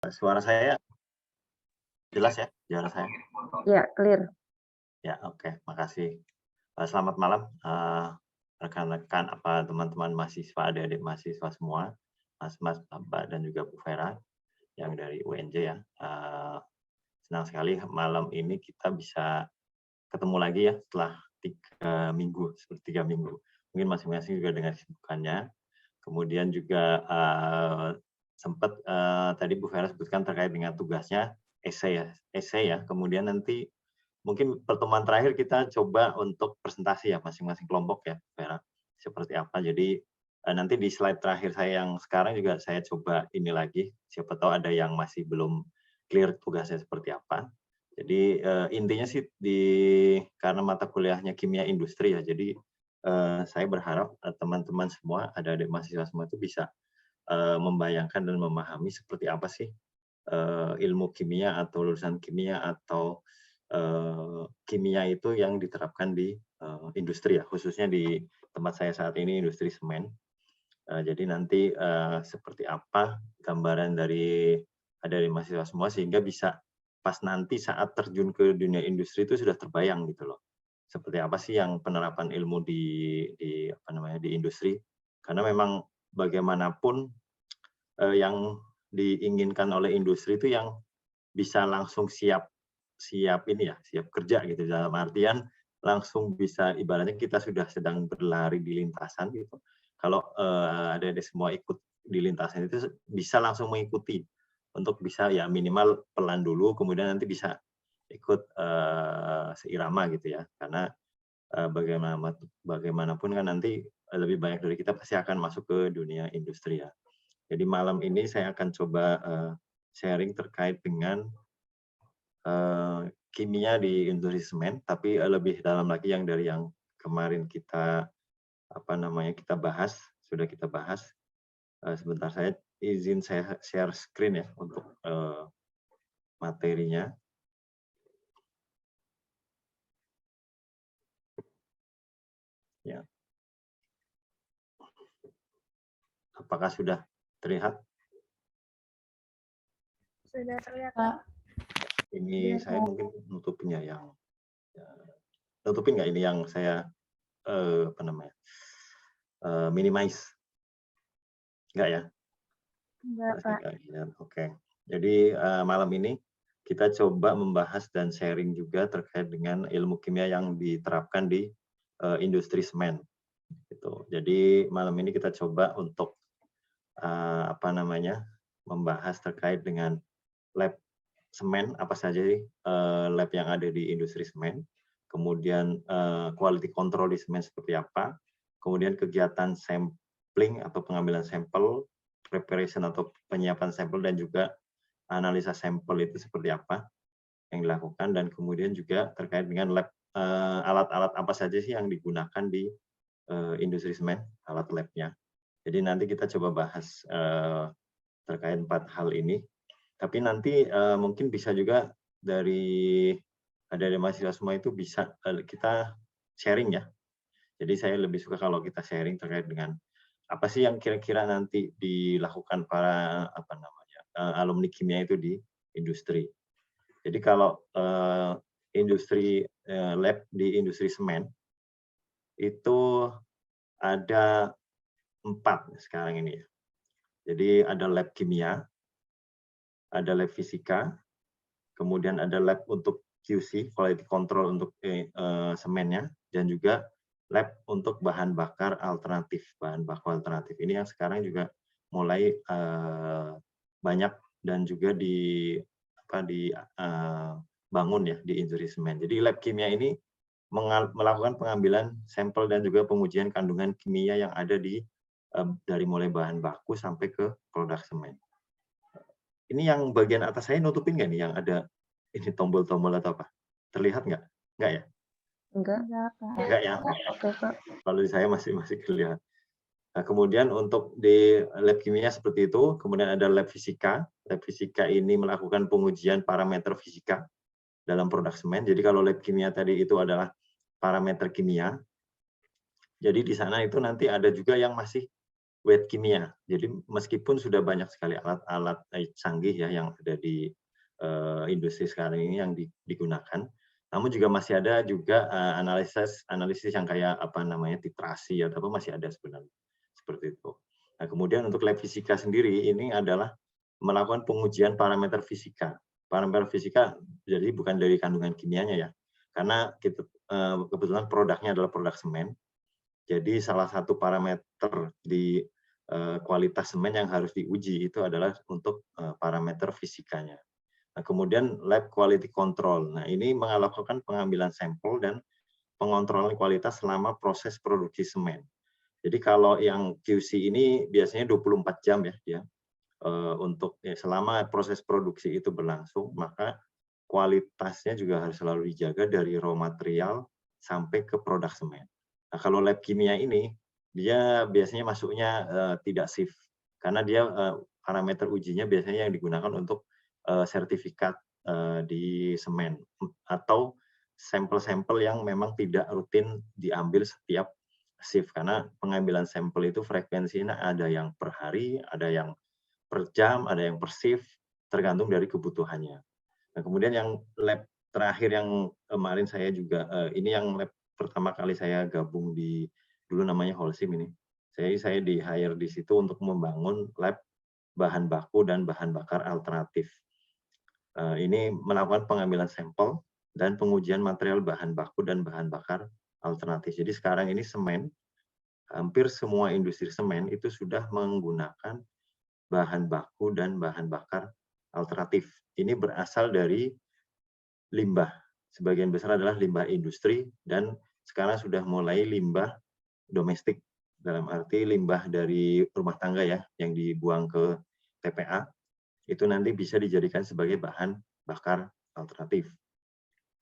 Suara saya jelas ya, suara saya? Iya, clear. Ya, oke, makasih. Selamat malam, rekan-rekan, teman-teman mahasiswa, adik-adik mahasiswa semua, Mas-mas, Mbak, dan juga Bu Vera yang dari UNJ ya. Senang sekali malam ini kita bisa ketemu lagi ya setelah 3 minggu, seperti 3 minggu. Mungkin masing-masing juga dengan kesibukannya. Kemudian juga, sempat, tadi Bu Vera sebutkan terkait dengan tugasnya esai ya, kemudian nanti mungkin pertemuan terakhir kita coba untuk presentasi ya, masing-masing kelompok ya, Bu Vera, seperti apa. Jadi, nanti di slide terakhir saya yang sekarang juga saya coba ini lagi, siapa tahu ada yang masih belum clear tugasnya seperti apa. Jadi, intinya sih karena mata kuliahnya kimia industri ya, jadi, saya berharap, teman-teman semua, adik-adik mahasiswa semua itu bisa, membayangkan dan memahami seperti apa sih, ilmu kimia atau lulusan kimia atau, kimia itu yang diterapkan di, industri ya, khususnya di tempat saya saat ini industri semen. Jadi nanti, seperti apa gambaran dari mahasiswa semua sehingga bisa pas nanti saat terjun ke dunia industri itu sudah terbayang gitu loh. Seperti apa sih yang penerapan ilmu di apa namanya, di industri. Karena memang bagaimanapun, yang diinginkan oleh industri itu yang bisa langsung siap siap ini ya, siap kerja gitu, dalam artian langsung bisa ibaratnya kita sudah sedang berlari di lintasan gitu. Kalau, adik-adik semua ikut di lintasan itu bisa langsung mengikuti untuk bisa ya minimal pelan dulu, kemudian nanti bisa ikut, seirama gitu ya. Karena, bagaimanapun kan nanti, lebih banyak dari kita pasti akan masuk ke dunia industri ya. Jadi malam ini saya akan coba, sharing terkait dengan kimia di industri semen, tapi, lebih dalam lagi yang dari yang kemarin kita, apa namanya, kita bahas, sudah kita bahas. Sebentar saya izin saya share screen ya untuk, materinya. Ya, apakah sudah terlihat? Sudah terlihat, Kak. Ini saya mungkin nutupinnya yang, nutupin nggak ini yang saya, apa namanya, minimize? Nggak ya? Enggak, Saya Kak. nggak lihat, oke. Jadi, malam ini kita coba membahas dan sharing juga terkait dengan ilmu kimia yang diterapkan di, industri semen, gitu. Jadi malam ini kita coba untuk, apa namanya, membahas terkait dengan lab semen, apa saja sih, lab yang ada di industri semen, kemudian, quality control di semen seperti apa, kemudian kegiatan sampling atau pengambilan sampel, preparation atau penyiapan sampel, dan juga analisa sampel itu seperti apa yang dilakukan, dan kemudian juga terkait dengan lab, alat-alat apa saja sih yang digunakan di, industri semen, alat labnya. Jadi nanti kita coba bahas, terkait 4 hal ini. Tapi nanti, mungkin bisa juga dari mahasiswa semua itu bisa, kita sharing ya. Jadi saya lebih suka kalau kita sharing terkait dengan apa sih yang kira-kira nanti dilakukan para, apa namanya, alumni kimia itu di industri. Jadi kalau, industri, lab di industri semen, itu ada 4 sekarang ini ya. Jadi ada lab kimia, ada lab fisika, kemudian ada lab untuk QC, quality control untuk, semennya, dan juga lab untuk bahan bakar alternatif, bahan baku alternatif. Ini yang sekarang juga mulai, banyak dan juga bangun ya di industri semen. Jadi lab kimia ini melakukan pengambilan sampel dan juga pengujian kandungan kimia yang ada dari mulai bahan baku sampai ke produk semen. Ini yang bagian atas saya nutupin nggak nih yang ada ini tombol-tombol atau apa? Terlihat nggak? Nggak ya? Enggak. Enggak, Kak. Nggak ya? Oke, Kak. Kalau di saya masih masih kelihatan. Nah, kemudian untuk di lab kimia seperti itu, kemudian ada lab fisika. Lab fisika ini melakukan pengujian parameter fisika dalam produk semen. Jadi kalau lab kimia tadi itu adalah parameter kimia, jadi di sana itu nanti ada juga yang masih weight kimia. Jadi meskipun sudah banyak sekali alat-alat canggih ya yang ada di industri sekarang ini yang digunakan, namun juga masih ada juga analisis yang kayak apa namanya titrasi atau apa masih ada sebenarnya seperti itu. Nah kemudian untuk lab fisika sendiri ini adalah melakukan pengujian parameter fisika. Parameter fisika jadi bukan dari kandungan kimianya ya, karena kita kebetulan produknya adalah produk semen. Jadi salah satu parameter di kualitas semen yang harus diuji itu adalah untuk parameter fisikanya. Nah, kemudian lab quality control. Nah, ini melakukan pengambilan sampel dan pengontrolan kualitas selama proses produksi semen. Jadi kalau yang QC ini biasanya 24 jam ya dia untuk selama proses produksi itu berlangsung, maka kualitasnya juga harus selalu dijaga dari raw material sampai ke produk semen. Nah, kalau lab kimia ini dia biasanya masuknya tidak shift karena dia parameter ujinya biasanya yang digunakan untuk sertifikat di semen atau sampel-sampel yang memang tidak rutin diambil setiap shift karena pengambilan sampel itu frekuensinya ada yang per hari, ada yang per jam, ada yang per shift, tergantung dari kebutuhannya. Nah, kemudian yang lab terakhir yang kemarin saya juga ini yang lab pertama kali saya gabung di dulu namanya Holcim ini. Saya di-hire di situ untuk membangun lab bahan baku dan bahan bakar alternatif. Ini melakukan pengambilan sampel dan pengujian material bahan baku dan bahan bakar alternatif. Jadi sekarang ini semen, hampir semua industri semen itu sudah menggunakan bahan baku dan bahan bakar alternatif. Ini berasal dari limbah. Sebagian besar adalah limbah industri dan sekarang sudah mulai limbah domestik. Dalam arti limbah dari rumah tangga ya, yang dibuang ke TPA, itu nanti bisa dijadikan sebagai bahan bakar alternatif.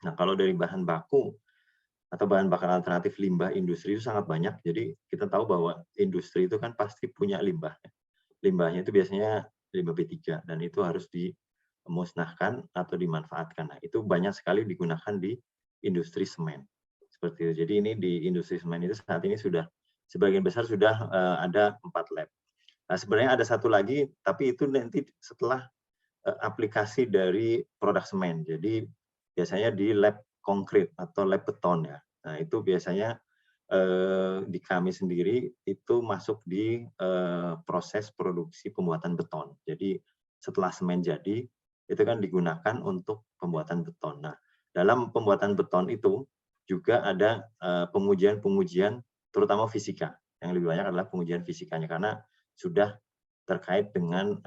Nah, kalau dari bahan baku atau bahan bakar alternatif limbah industri itu sangat banyak. Jadi kita tahu bahwa industri itu kan pasti punya limbah. Limbahnya itu biasanya limbah B3 dan itu harus dimusnahkan atau dimanfaatkan. Nah, itu banyak sekali digunakan di industri semen. Seperti itu. Jadi ini di industri semen itu saat ini sudah sebagian besar sudah ada 4 lab. Nah, sebenarnya ada satu lagi, tapi itu nanti setelah aplikasi dari produk semen. Jadi biasanya di lab konkret atau lab beton ya. Nah, itu biasanya di kami sendiri itu masuk di proses produksi pembuatan beton. Jadi setelah semen jadi, itu kan digunakan untuk pembuatan beton. Nah, dalam pembuatan beton itu juga ada pengujian-pengujian terutama fisika. Yang lebih banyak adalah pengujian fisikanya karena sudah terkait dengan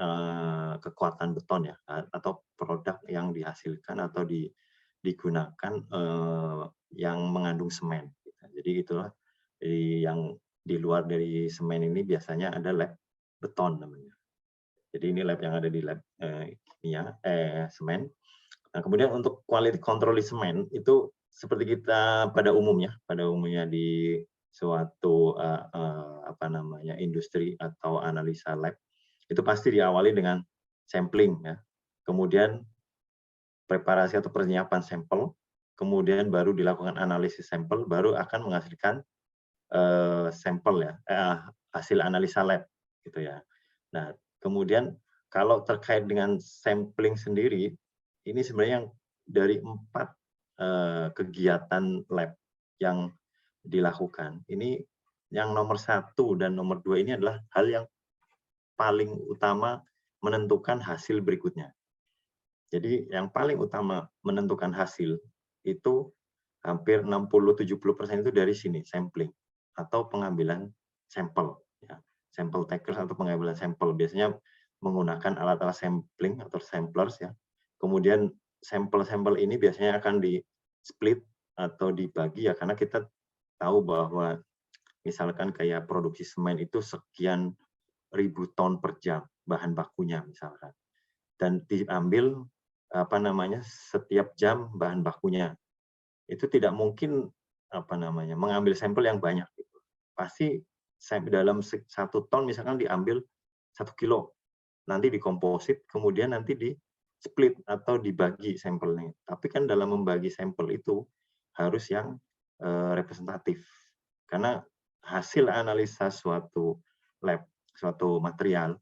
kekuatan beton ya atau produk yang dihasilkan atau digunakan yang mengandung semen. Jadi itulah yang di luar dari semen ini biasanya ada lab beton namanya. Jadi ini lab yang ada di lab kimia semen. Nah, kemudian untuk quality control di semen itu seperti kita pada umumnya di suatu apa namanya industri atau analisa lab itu pasti diawali dengan sampling ya. Kemudian preparasi atau penyiapan sampel, kemudian baru dilakukan analisis sampel, baru akan menghasilkan sampel ya, hasil analisa lab gitu ya. Nah, kemudian kalau terkait dengan sampling sendiri, ini sebenarnya yang dari 4 kegiatan lab yang dilakukan, ini yang nomor 1 dan nomor 2 ini adalah hal yang paling utama menentukan hasil berikutnya. Jadi yang paling utama menentukan hasil itu hampir 60-70% itu dari sini, sampling atau pengambilan sampel. Ya. Sampel takers atau pengambilan sampel. Biasanya menggunakan alat-alat sampling atau samplers ya. Kemudian sampel-sampel ini biasanya akan di-split atau dibagi ya karena kita tahu bahwa misalkan kayak produksi semen itu sekian ribu ton per jam bahan bakunya misalkan. Dan diambil apa namanya setiap jam bahan bakunya. Itu tidak mungkin apa namanya mengambil sampel yang banyak gitu. Pasti dalam 1 ton misalkan diambil 1 kilo, nanti dikomposit, kemudian nanti di split atau dibagi sampelnya. Tapi kan dalam membagi sampel itu harus yang representatif. Karena hasil analisa suatu lab suatu material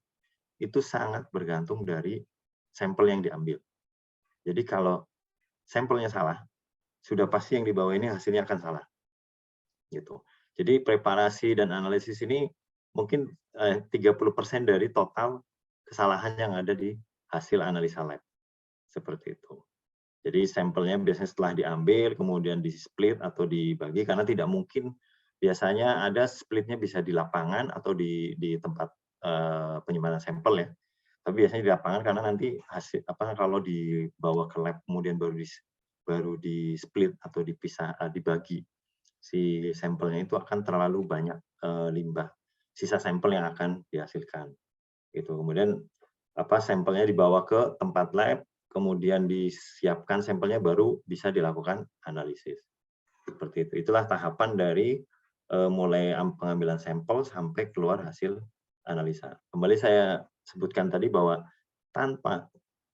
itu sangat bergantung dari sampel yang diambil. Jadi kalau sampelnya salah, sudah pasti yang dibawa ini hasilnya akan salah, gitu. Jadi preparasi dan analisis ini mungkin 30% dari total kesalahan yang ada di hasil analisa lab, seperti itu. Jadi sampelnya biasanya setelah diambil, kemudian di-split atau dibagi, karena tidak mungkin biasanya ada splitnya bisa di lapangan atau di tempat penyimpanan sampel ya. Tapi biasanya di lapangan karena nanti kalau dibawa ke lab kemudian baru di-split atau dibagi si sampelnya itu akan terlalu banyak limbah, sisa sampel yang akan dihasilkan. Gitu. Kemudian sampelnya dibawa ke tempat lab, kemudian disiapkan sampelnya baru bisa dilakukan analisis. Seperti itu. Itulah tahapan dari mulai pengambilan sampel sampai keluar hasil analisa. Kembali saya sebutkan tadi bahwa tanpa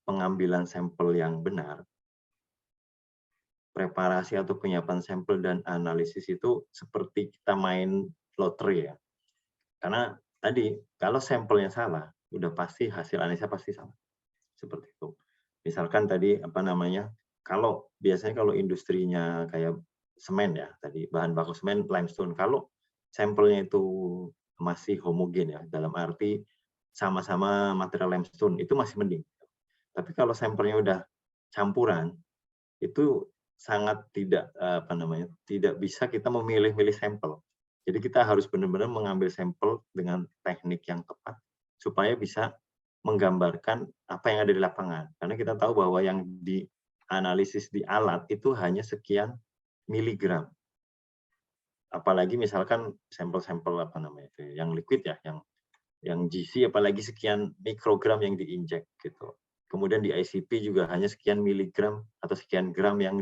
pengambilan sampel yang benar, preparasi atau penyiapan sampel dan analisis itu seperti kita main lotre ya. Karena tadi kalau sampelnya salah, udah pasti hasil analisa pasti salah. Seperti itu. Misalkan tadi biasanya kalau industrinya kayak semen ya, tadi bahan baku semen limestone, kalau sampelnya itu masih homogen ya, dalam arti sama-sama material limestone, itu masih mending. Tapi kalau sampelnya udah campuran, itu sangat tidak bisa kita memilih-milih sampel. Jadi kita harus benar-benar mengambil sampel dengan teknik yang tepat supaya bisa menggambarkan apa yang ada di lapangan. Karena kita tahu bahwa yang dianalisis di alat itu hanya sekian miligram. Apalagi misalkan sampel-sampel yang liquid ya, yang GC apalagi sekian mikrogram yang diinjek gitu. Kemudian di ICP juga hanya sekian miligram atau sekian gram yang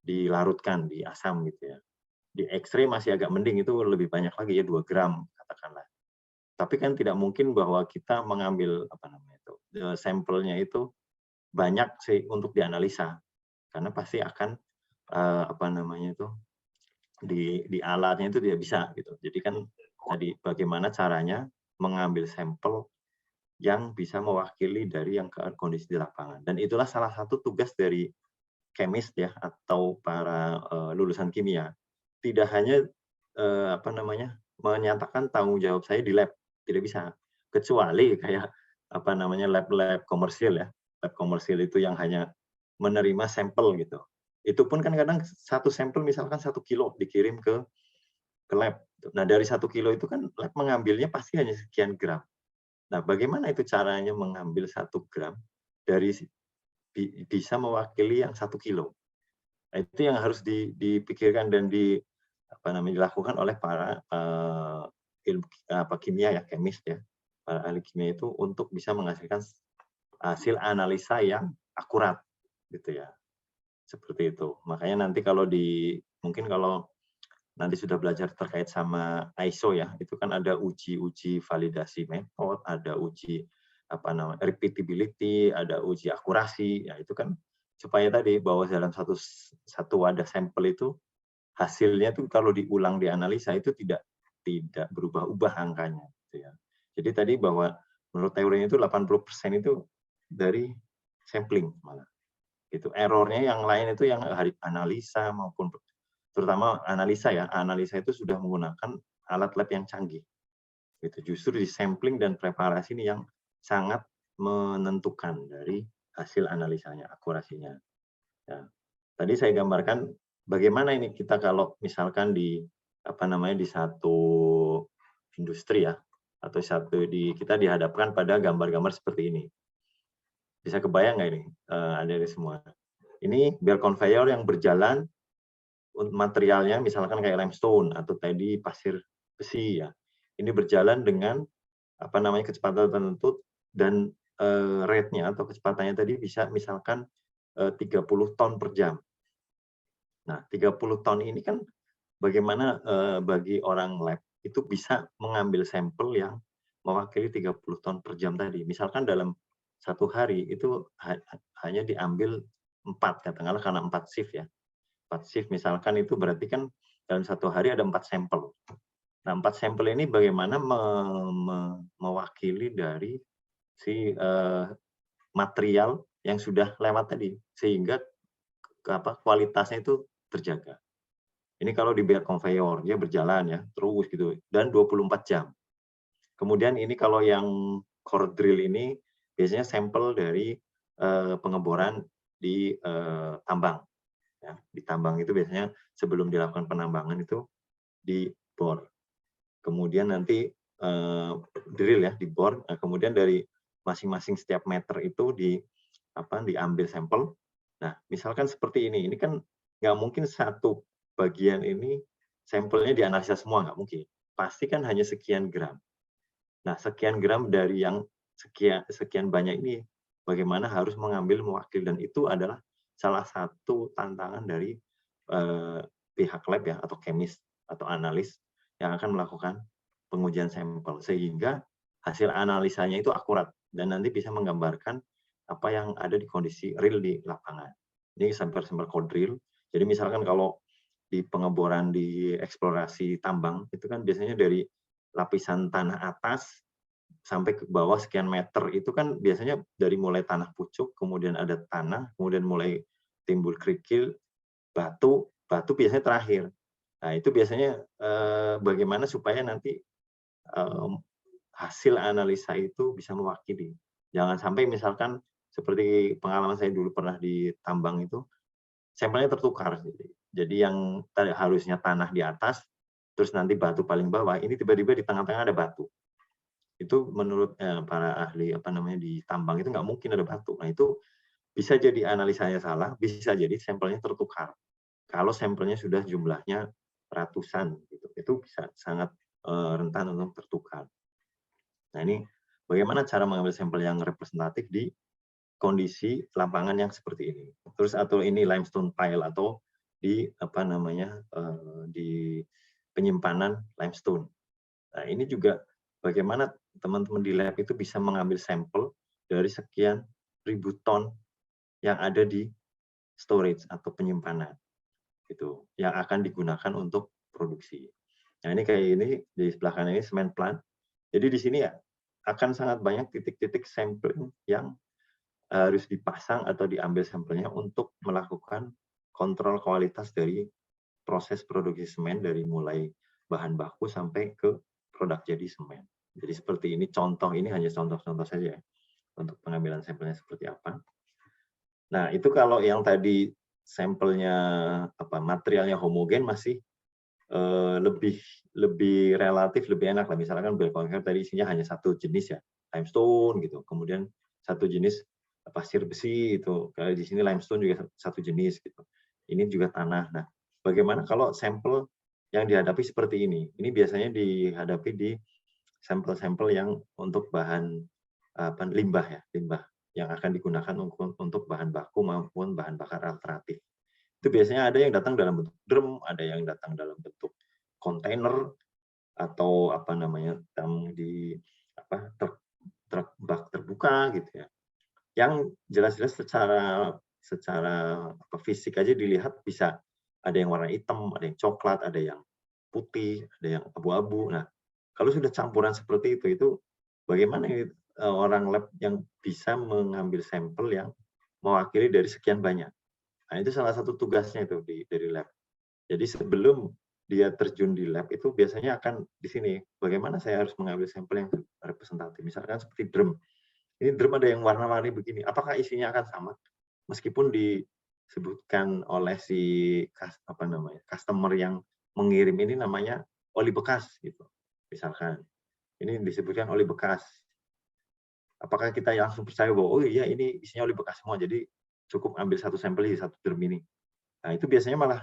dilarutkan di asam gitu ya. Di X-ray masih agak mending, itu lebih banyak lagi ya 2 gram katakanlah. Tapi kan tidak mungkin bahwa kita mengambil sampelnya itu banyak sih untuk dianalisa. Karena pasti akan di alatnya itu tidak bisa gitu. Jadi kan tadi bagaimana caranya mengambil sampel yang bisa mewakili dari yang kondisi di lapangan. Dan itulah salah satu tugas dari chemist ya atau para lulusan kimia. Tidak hanya menyatakan tanggung jawab saya di lab, tidak bisa. Kecuali kayak lab-lab komersil ya. Lab komersil itu yang hanya menerima sampel gitu. Itu pun kan kadang satu sampel misalkan 1 kilo dikirim ke lab. Nah, dari 1 kilo itu kan lab mengambilnya pasti hanya sekian gram. Nah, bagaimana itu caranya mengambil 1 gram dari bisa mewakili yang 1 kilo. Nah, itu yang harus dipikirkan dan dilakukan oleh para kimia ya, kemis ya, para ahli kimia itu untuk bisa menghasilkan hasil analisa yang akurat gitu ya. Seperti itu. Makanya nanti mungkin kalau nanti sudah belajar terkait sama ISO ya, itu kan ada uji validasi metode, ada uji repeatability, ada uji akurasi, ya itu kan supaya tadi bahwa dalam satu wadah sampel itu hasilnya tuh kalau diulang dianalisa itu tidak berubah-ubah angkanya gitu ya. Jadi tadi bahwa menurut teorinya itu 80% itu dari sampling malah. Gitu. Errornya yang lain itu yang analisa maupun terutama analisa ya. Analisa itu sudah menggunakan alat lab yang canggih. Gitu. Justru di sampling dan preparasi ini yang sangat menentukan dari hasil analisanya, akurasinya. Ya. Tadi saya gambarkan bagaimana ini kita kalau misalkan di satu industri ya atau kita dihadapkan pada gambar-gambar seperti ini. Bisa kebayang nggak ini adik-adik semua? Ini bel conveyor yang berjalan, materialnya misalkan kayak limestone atau tadi pasir besi ya. Ini berjalan dengan kecepatan tertentu dan rate-nya atau kecepatannya tadi bisa misalkan 30 ton per jam. Nah, 30 ton ini kan bagaimana bagi orang lab itu bisa mengambil sampel yang mewakili 30 ton per jam tadi. Misalkan dalam satu hari itu hanya diambil 4, katakanlah karena 4 shift ya. 4 shift misalkan itu berarti kan dalam satu hari ada 4 sampel. Nah, 4 sampel ini bagaimana mewakili dari si material yang sudah lewat tadi, sehingga kualitasnya itu terjaga. Ini kalau di belt conveyor, dia berjalan ya, terus gitu, dan 24 jam. Kemudian ini kalau yang core drill ini, biasanya sampel dari pengeboran di tambang. Ya, di tambang itu biasanya sebelum dilakukan penambangan itu dibor. Kemudian nanti drill ya, dibor. Nah, kemudian dari masing-masing setiap meter itu diambil sampel. Nah, misalkan seperti ini kan nggak mungkin satu bagian ini sampelnya dianalisa semua, nggak mungkin. Pasti kan hanya sekian gram. Nah, sekian gram dari yang sekian banyak ini, bagaimana harus mengambil mewakili, dan itu adalah salah satu tantangan dari pihak lab ya, atau kemis atau analis yang akan melakukan pengujian sampel, sehingga hasil analisanya itu akurat dan nanti bisa menggambarkan apa yang ada di kondisi real di lapangan. Ini sampel-sampel core drill. Jadi misalkan kalau di pengeboran di eksplorasi tambang itu kan biasanya dari lapisan tanah atas sampai ke bawah sekian meter, itu kan biasanya dari mulai tanah pucuk, kemudian ada tanah, kemudian mulai timbul kerikil, batu biasanya terakhir. Nah, itu biasanya bagaimana supaya nanti hasil analisa itu bisa mewakili. Jangan sampai misalkan seperti pengalaman saya dulu pernah di tambang itu, sampelnya tertukar. Jadi yang harusnya tanah di atas, terus nanti batu paling bawah, ini tiba-tiba di tengah-tengah ada batu. Itu menurut para ahli di tambang itu nggak mungkin ada batu. Nah, itu bisa jadi analisanya salah, bisa jadi sampelnya tertukar. Kalau sampelnya sudah jumlahnya ratusan, gitu, itu bisa sangat rentan untuk tertukar. Nah, ini bagaimana cara mengambil sampel yang representatif di kondisi lapangan yang seperti ini. Terus atau ini limestone pile atau di di penyimpanan limestone. Nah, ini juga bagaimana teman-teman di lab itu bisa mengambil sampel dari sekian ribu ton yang ada di storage atau penyimpanan, gitu, yang akan digunakan untuk produksi. Nah, ini kayak ini di sebelah kanan ini cement plant. Jadi di sini ya akan sangat banyak titik-titik sampling yang harus dipasang atau diambil sampelnya untuk melakukan kontrol kualitas dari proses produksi semen, dari mulai bahan baku sampai ke produk jadi semen. Jadi seperti ini, contoh ini hanya contoh-contoh saja ya, untuk pengambilan sampelnya seperti apa. Nah, itu kalau yang tadi sampelnya materialnya homogen masih lebih relatif lebih enak lah. Misalkan bel conveyor tadi isinya hanya satu jenis ya, limestone gitu. Kemudian satu jenis pasir besi itu. Kalau di sini limestone juga satu jenis gitu. Ini juga tanah. Nah, bagaimana kalau sampel yang dihadapi seperti ini? Ini biasanya dihadapi di sampel-sampel yang untuk bahan limbah ya, limbah yang akan digunakan untuk bahan baku maupun bahan bakar alternatif. Itu biasanya ada yang datang dalam bentuk drum, ada yang datang dalam bentuk kontainer, atau di truk bak terbuka gitu ya. Yang jelas-jelas secara fisik aja dilihat bisa ada yang warna hitam, ada yang coklat, ada yang putih, ada yang abu-abu. Nah, kalau sudah campuran seperti itu bagaimana orang lab yang bisa mengambil sampel yang mewakili dari sekian banyak. Nah, itu salah satu tugasnya itu dari lab. Jadi sebelum dia terjun di lab itu biasanya akan di sini, bagaimana saya harus mengambil sampel yang representatif. Misalkan seperti drum. Ini drum ada yang warna-warni begini, apakah isinya akan sama? Meskipun disebutkan oleh si customer yang mengirim ini namanya oli bekas gitu. Misalkan ini disebutkan oli bekas. Apakah kita langsung percaya bahwa oh iya ini isinya oli bekas semua, jadi cukup ambil satu sampel di satu drum ini. Nah, itu biasanya malah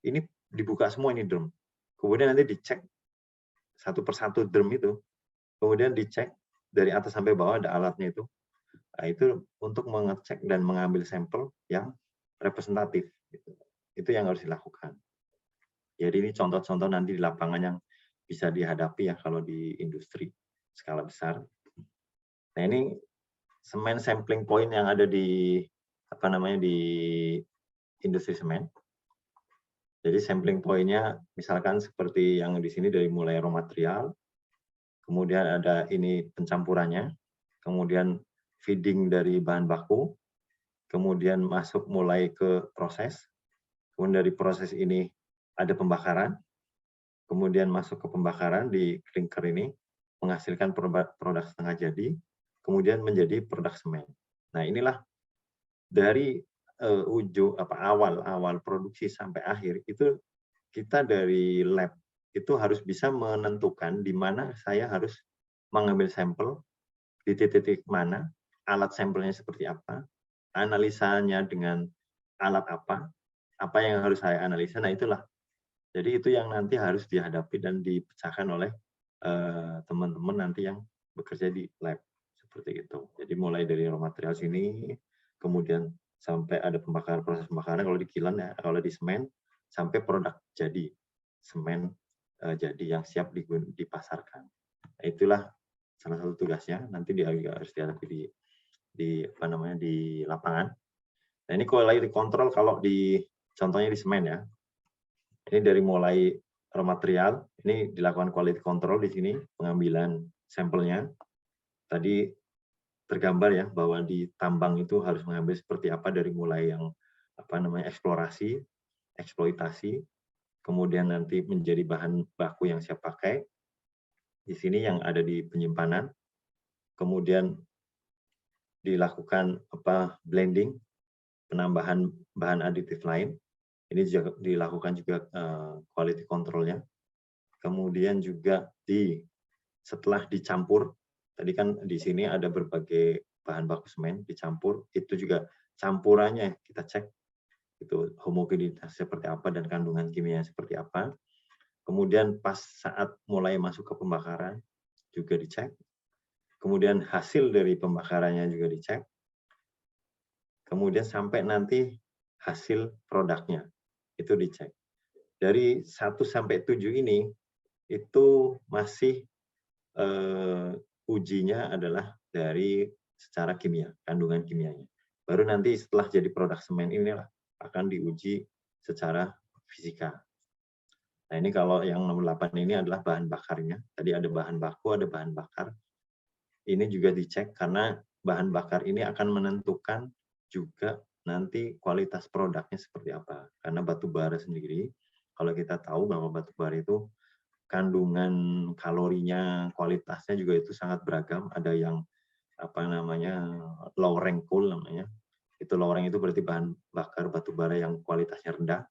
ini dibuka semua ini drum. Kemudian nanti dicek satu persatu drum itu. Kemudian dicek dari atas sampai bawah ada alatnya itu. Nah, itu untuk mengecek dan mengambil sampel yang representatif. Itu yang harus dilakukan. Jadi ini contoh-contoh nanti di lapangan yang bisa dihadapi ya kalau di industri skala besar. Nah, ini semen sampling point yang ada di di industri semen. Jadi sampling point-nya misalkan seperti yang di sini dari mulai raw material, kemudian ada ini pencampurannya, kemudian feeding dari bahan baku, kemudian masuk mulai ke proses, kemudian dari proses ini ada pembakaran, kemudian masuk ke pembakaran di clinker ini, menghasilkan produk setengah jadi, kemudian menjadi produk semen. Nah inilah dari awal produksi sampai akhir itu kita dari lab itu harus bisa menentukan di mana saya harus mengambil sampel, di titik-titik mana, alat sampelnya seperti apa, analisanya dengan alat apa yang harus saya analisa. Nah itulah. Jadi itu yang nanti harus dihadapi dan dipecahkan oleh teman-teman nanti yang bekerja di lab seperti itu. Jadi mulai dari raw material sini, kemudian sampai ada proses pembakaran kalau di kilang ya, kalau di semen sampai produk jadi semen jadi yang siap dipasarkan. Nah, itulah salah satu tugasnya nanti dia harus dihadapi di lapangan. Nah ini quality control kalau contohnya di semen ya. Ini dari mulai raw material, ini dilakukan quality control di sini, pengambilan sampelnya. Tadi tergambar ya bahwa di tambang itu harus mengambil seperti apa dari mulai yang eksplorasi, eksploitasi, kemudian nanti menjadi bahan baku yang siap pakai. Di sini yang ada di penyimpanan, kemudian dilakukan blending, penambahan bahan aditif lain. Ini juga dilakukan juga quality control-nya. Kemudian juga setelah dicampur, tadi kan di sini ada berbagai bahan baku semen dicampur, itu juga campurannya kita cek, itu homogenitas seperti apa dan kandungan kimia seperti apa. Kemudian pas saat mulai masuk ke pembakaran juga dicek. Kemudian hasil dari pembakarannya juga dicek. Kemudian sampai nanti hasil produknya itu dicek. Dari 1 sampai 7 ini itu masih ujinya adalah dari secara kimia, kandungan kimianya. Baru nanti setelah jadi produk semen inilah akan diuji secara fisika. Nah ini kalau yang nomor 8 ini adalah bahan bakarnya. Tadi ada bahan baku, ada bahan bakar. Ini juga dicek karena bahan bakar ini akan menentukan juga nanti kualitas produknya seperti apa. Karena batu bara sendiri, kalau kita tahu bahwa batu bara itu kandungan kalorinya, kualitasnya juga itu sangat beragam. Ada yang low rank coal namanya. Itu low rank itu berarti bahan bakar batu bara yang kualitasnya rendah.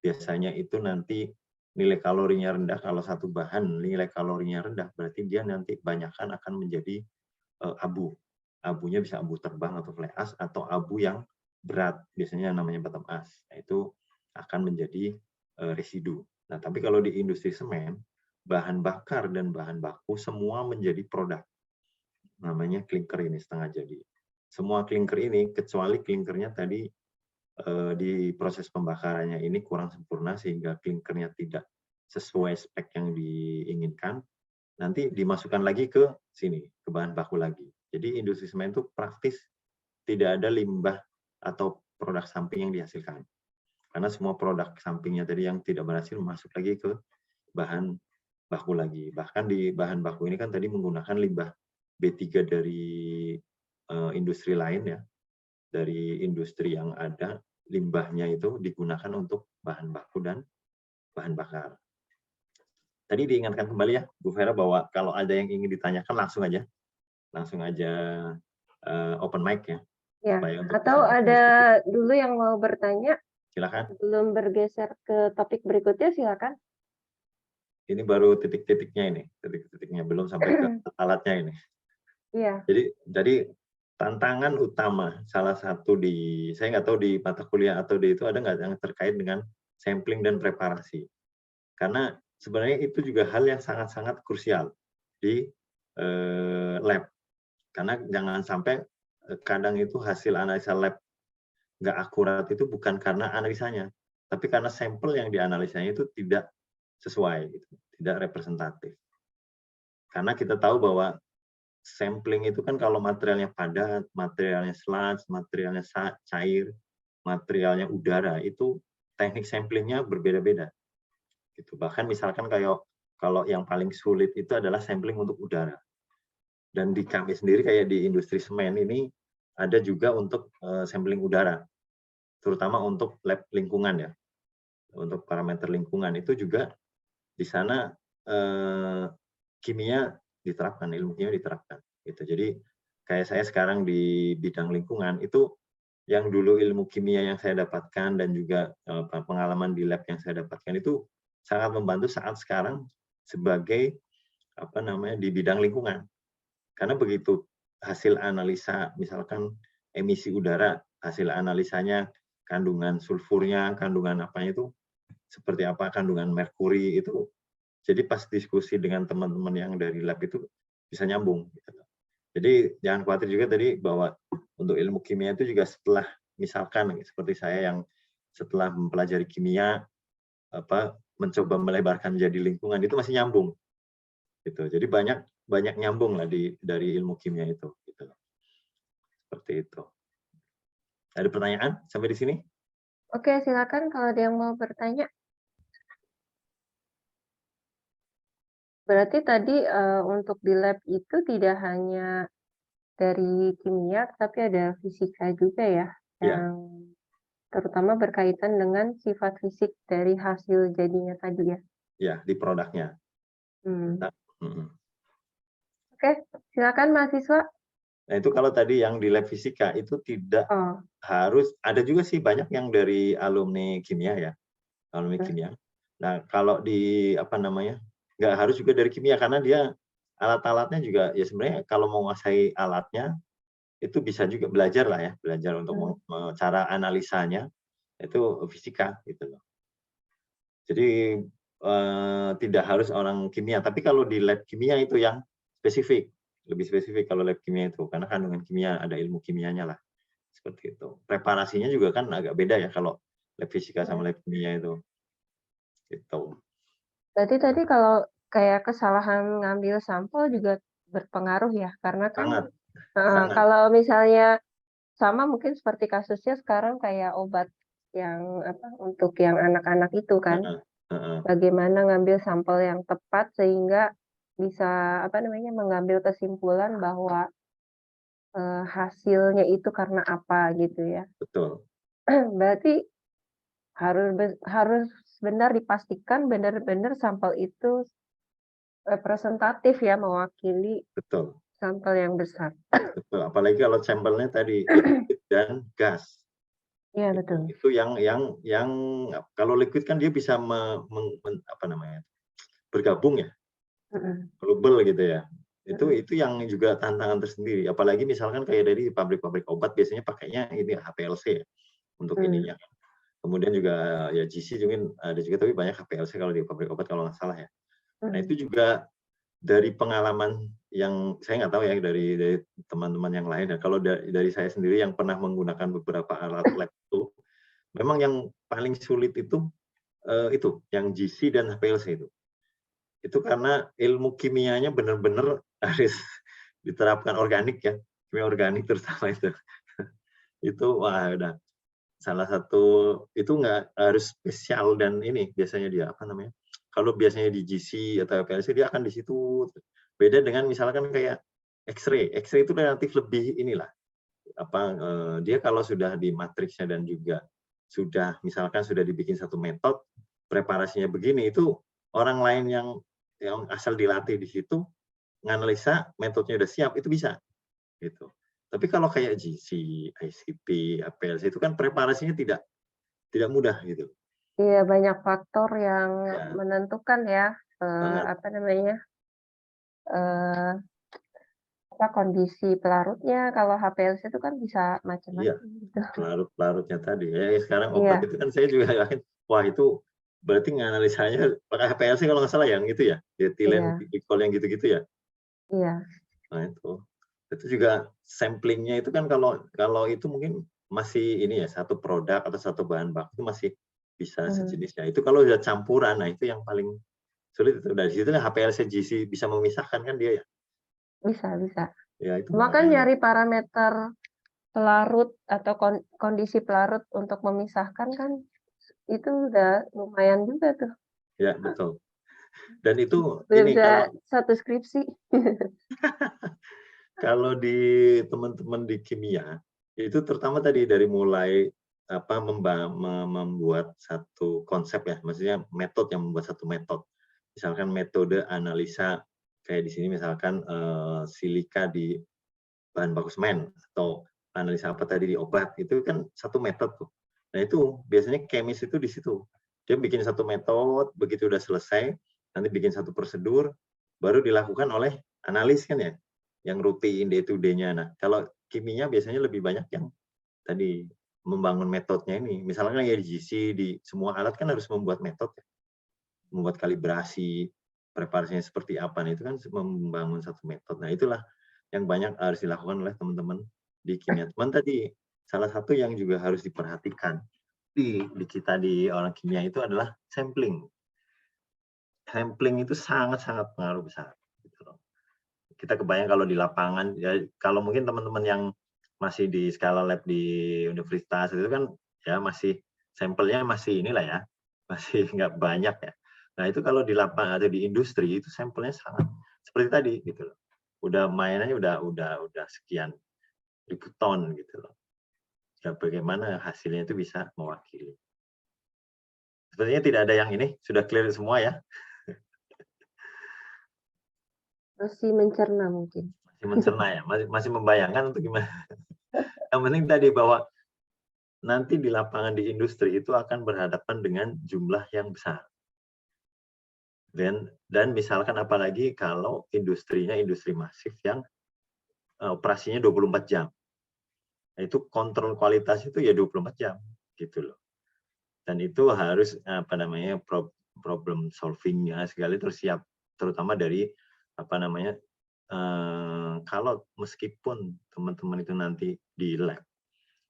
Biasanya itu nanti nilai kalorinya rendah. Kalau satu bahan nilai kalorinya rendah, berarti dia nanti kebanyakan akan menjadi abu. Abunya bisa abu terbang atau fly ash atau abu yang berat, biasanya namanya bottom ash. Nah, itu akan menjadi residu. Nah, tapi kalau di industri semen, bahan bakar dan bahan baku semua menjadi produk. Namanya clinker ini setengah jadi. Semua clinker ini, kecuali clinkernya tadi di proses pembakarannya ini kurang sempurna sehingga clinkernya tidak sesuai spek yang diinginkan, nanti dimasukkan lagi ke sini, ke bahan baku lagi. Jadi industri semen itu praktis tidak ada limbah atau produk samping yang dihasilkan. Karena semua produk sampingnya tadi yang tidak berhasil masuk lagi ke bahan baku lagi. Bahkan di bahan baku ini kan tadi menggunakan limbah B3 dari industri lain ya. Dari industri yang ada, limbahnya itu digunakan untuk bahan baku dan bahan bakar. Tadi diingatkan kembali ya, Bu Vera, bahwa kalau ada yang ingin ditanyakan langsung aja open mic ya. Ya, Untuk atau bisa ada dulu yang mau bertanya, silakan. sebelum bergeser ke topik berikutnya, silakan. Ini baru titik-titiknya ini, titik-titiknya belum sampai ke alatnya ini. Iya. Jadi tantangan utama salah satu saya nggak tahu di mata kuliah atau di itu ada nggak yang terkait dengan sampling dan preparasi. Karena sebenarnya itu juga hal yang sangat-sangat krusial di lab. Karena jangan sampai kadang itu hasil analisa lab nggak akurat itu bukan karena analisanya, tapi karena sampel yang dianalisanya itu tidak sesuai, gitu, tidak representatif. Karena kita tahu bahwa sampling itu kan kalau materialnya padat, materialnya sludge, materialnya cair, materialnya udara, itu teknik samplingnya berbeda-beda. Gitu. Bahkan misalkan kayak kalau yang paling sulit itu adalah sampling untuk udara. Dan di kami sendiri kayak di industri semen ini ada juga untuk sampling udara, terutama untuk lab lingkungan ya, untuk parameter lingkungan itu juga di sana kimia diterapkan, ilmu kimia diterapkan. Gitu. Jadi kayak saya sekarang di bidang lingkungan itu yang dulu ilmu kimia yang saya dapatkan dan juga pengalaman di lab yang saya dapatkan itu sangat membantu saat sekarang sebagai di bidang lingkungan. Karena begitu hasil analisa, misalkan emisi udara, hasil analisanya kandungan sulfurnya, kandungan apanya itu seperti apa, kandungan merkuri itu. Jadi pas diskusi dengan teman-teman yang dari lab itu bisa nyambung. Jadi jangan khawatir juga tadi bahwa untuk ilmu kimia itu juga setelah misalkan seperti saya yang setelah mempelajari kimia mencoba melebarkan menjadi lingkungan itu masih nyambung. Gitu. Jadi banyak nyambung lah dari ilmu kimia itu. Gitu. Seperti itu. Ada pertanyaan sampai di sini? Oke, silakan kalau ada yang mau bertanya. Berarti tadi untuk di lab itu tidak hanya dari kimia, tapi ada fisika juga ya, Ya, yang terutama berkaitan dengan sifat fisik dari hasil jadinya tadi ya. ya di produknya. Hmm. Hmm. Oke, silakan mahasiswa. Nah itu kalau tadi yang di lab fisika itu tidak harus, ada juga sih banyak yang dari alumni kimia ya, alumni kimia. Nah kalau di nggak harus juga dari kimia karena dia alat-alatnya juga ya sebenarnya kalau mau menguasai alatnya itu bisa juga belajar lah ya, belajar untuk cara analisanya itu fisika gitu loh. Jadi tidak harus orang kimia, tapi kalau di lab kimia itu yang spesifik, lebih spesifik kalau lab kimia itu karena kandungan kimia ada ilmu kimianya lah seperti itu. Preparasinya juga kan agak beda ya kalau lab fisika sama lab kimia itu. Gitu. Berarti tadi kalau kayak kesalahan ngambil sampel juga berpengaruh ya, karena kan Sangat, sangat. kalau misalnya sama mungkin seperti kasusnya sekarang kayak obat yang untuk yang anak-anak itu kan, bagaimana ngambil sampel yang tepat sehingga bisa mengambil kesimpulan bahwa hasilnya itu karena apa gitu ya. Betul. Berarti harus benar dipastikan benar-benar sampel itu representatif ya, mewakili Betul. sampel yang besar. Betul. Apalagi kalau sampelnya tadi liquid dan gas. Iya betul. Itu yang kalau liquid kan dia bisa bergabung ya, global gitu ya. Itu yang juga tantangan tersendiri. Apalagi misalkan kayak dari pabrik-pabrik obat biasanya pakainya ini HPLC ya untuk ininya. Kemudian juga ya GC mungkin ada juga tapi banyak HPLC kalau di pabrik obat kalau nggak salah ya. Nah itu juga dari pengalaman yang saya nggak tahu ya dari teman-teman yang lain. Dan kalau dari saya sendiri yang pernah menggunakan beberapa alat lab itu, memang yang paling sulit itu yang GC dan HPLC itu. Itu karena ilmu kimianya benar-benar harus diterapkan organik ya, kimia organik terutama itu. Itu wah udah salah satu itu nggak harus spesial dan ini biasanya dia kalau biasanya di GC atau HPLC dia akan di situ. Beda dengan misalkan kayak X-ray. X-ray itu relatif lebih inilah dia kalau sudah di matriksnya dan juga misalkan sudah dibikin satu metode preparasinya begini itu orang lain yang asal dilatih di situ nganalisa metodenya udah siap itu bisa gitu. Tapi kalau kayak GC, ICP, HPLC itu kan preparasinya tidak mudah gitu. Iya banyak faktor yang menentukan ya kondisi pelarutnya. Kalau HPLC itu kan bisa macam-macam gitu. Pelarut-pelarutnya tadi ya sekarang obat itu kan saya juga yakin wah itu berarti nganalisanya pakai HPLC kalau nggak salah yang itu ya, etilen glikol yang gitu-gitu ya. Iya. Nah itu juga samplingnya itu kan kalau itu mungkin masih ini ya satu produk atau satu bahan baku itu masih bisa sejenisnya. Itu kalau udah campuran, nah itu yang paling sulit itu. Dari situ HPLC GC bisa memisahkan kan dia ya. Bisa. Ya itu Cuma kan nyari parameter pelarut atau kondisi pelarut untuk memisahkan kan Itu udah lumayan juga tuh. Ya, betul. Dan itu Udah ini bisa kalau satu skripsi. kalau di teman-teman di kimia, itu terutama tadi dari mulai apa membuat satu konsep ya, maksudnya metode yang membuat satu metode. Misalkan metode analisa kayak di sini misalkan silika di bahan baku semen atau analisa apa tadi di obat, itu kan satu metode tuh. Nah itu biasanya kemis itu di situ. Dia bikin satu metode, begitu udah selesai, nanti bikin satu prosedur, baru dilakukan oleh analis kan ya, yang rutin day to day-nya. Nah, kalau kimia biasanya lebih banyak yang tadi membangun metodenya ini. Misalnya ya di GC, di semua alat kan harus membuat metode, membuat kalibrasi, preparasinya seperti apa. Nah, itu kan membangun satu metode. Nah, itulah yang banyak harus dilakukan oleh teman-teman di kimia. Cuman tadi salah satu yang juga harus diperhatikan di kita di orang kimia itu adalah sampling. Sampling itu sangat-sangat pengaruh besar. Gitu loh. Kita kebayang kalau di lapangan, ya kalau mungkin teman-teman yang masih di skala lab di universitas itu kan ya masih sampelnya masih inilah ya, masih nggak banyak ya. Nah itu kalau di lapangan atau di industri itu sampelnya sangat seperti tadi gitu loh. Udah mainannya udah sekian ribu ton gitu loh. Ya bagaimana hasilnya itu bisa mewakili. Sepertinya tidak ada yang ini, sudah clear semua ya. Masih mencerna mungkin. Masih mencerna ya, masih membayangkan untuk gimana. Yang penting tadi bahwa nanti di lapangan di industri itu akan berhadapan dengan jumlah yang besar. Dan misalkan apalagi kalau industrinya industri masif yang operasinya 24 jam. Nah, itu kontrol kualitas itu ya 24 jam gitu loh. Dan itu harus apa namanya problem solving-nya segala itu siap, terutama dari apa namanya kalau meskipun teman-teman itu nanti di lab,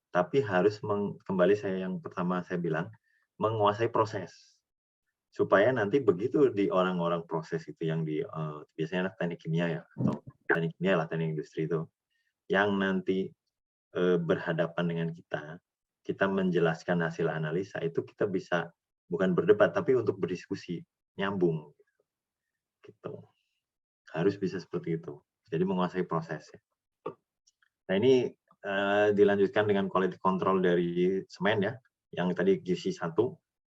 tapi harus kembali saya yang pertama saya bilang menguasai proses supaya nanti begitu di orang-orang proses itu yang di biasanya teknik kimia ya atau teknik kimia lah teknik industri itu yang nanti berhadapan dengan kita menjelaskan hasil analisa itu kita bisa bukan berdebat tapi untuk berdiskusi nyambung gitu harus bisa seperti itu jadi menguasai prosesnya. Nah ini dilanjutkan dengan quality control dari semen ya yang tadi QC 1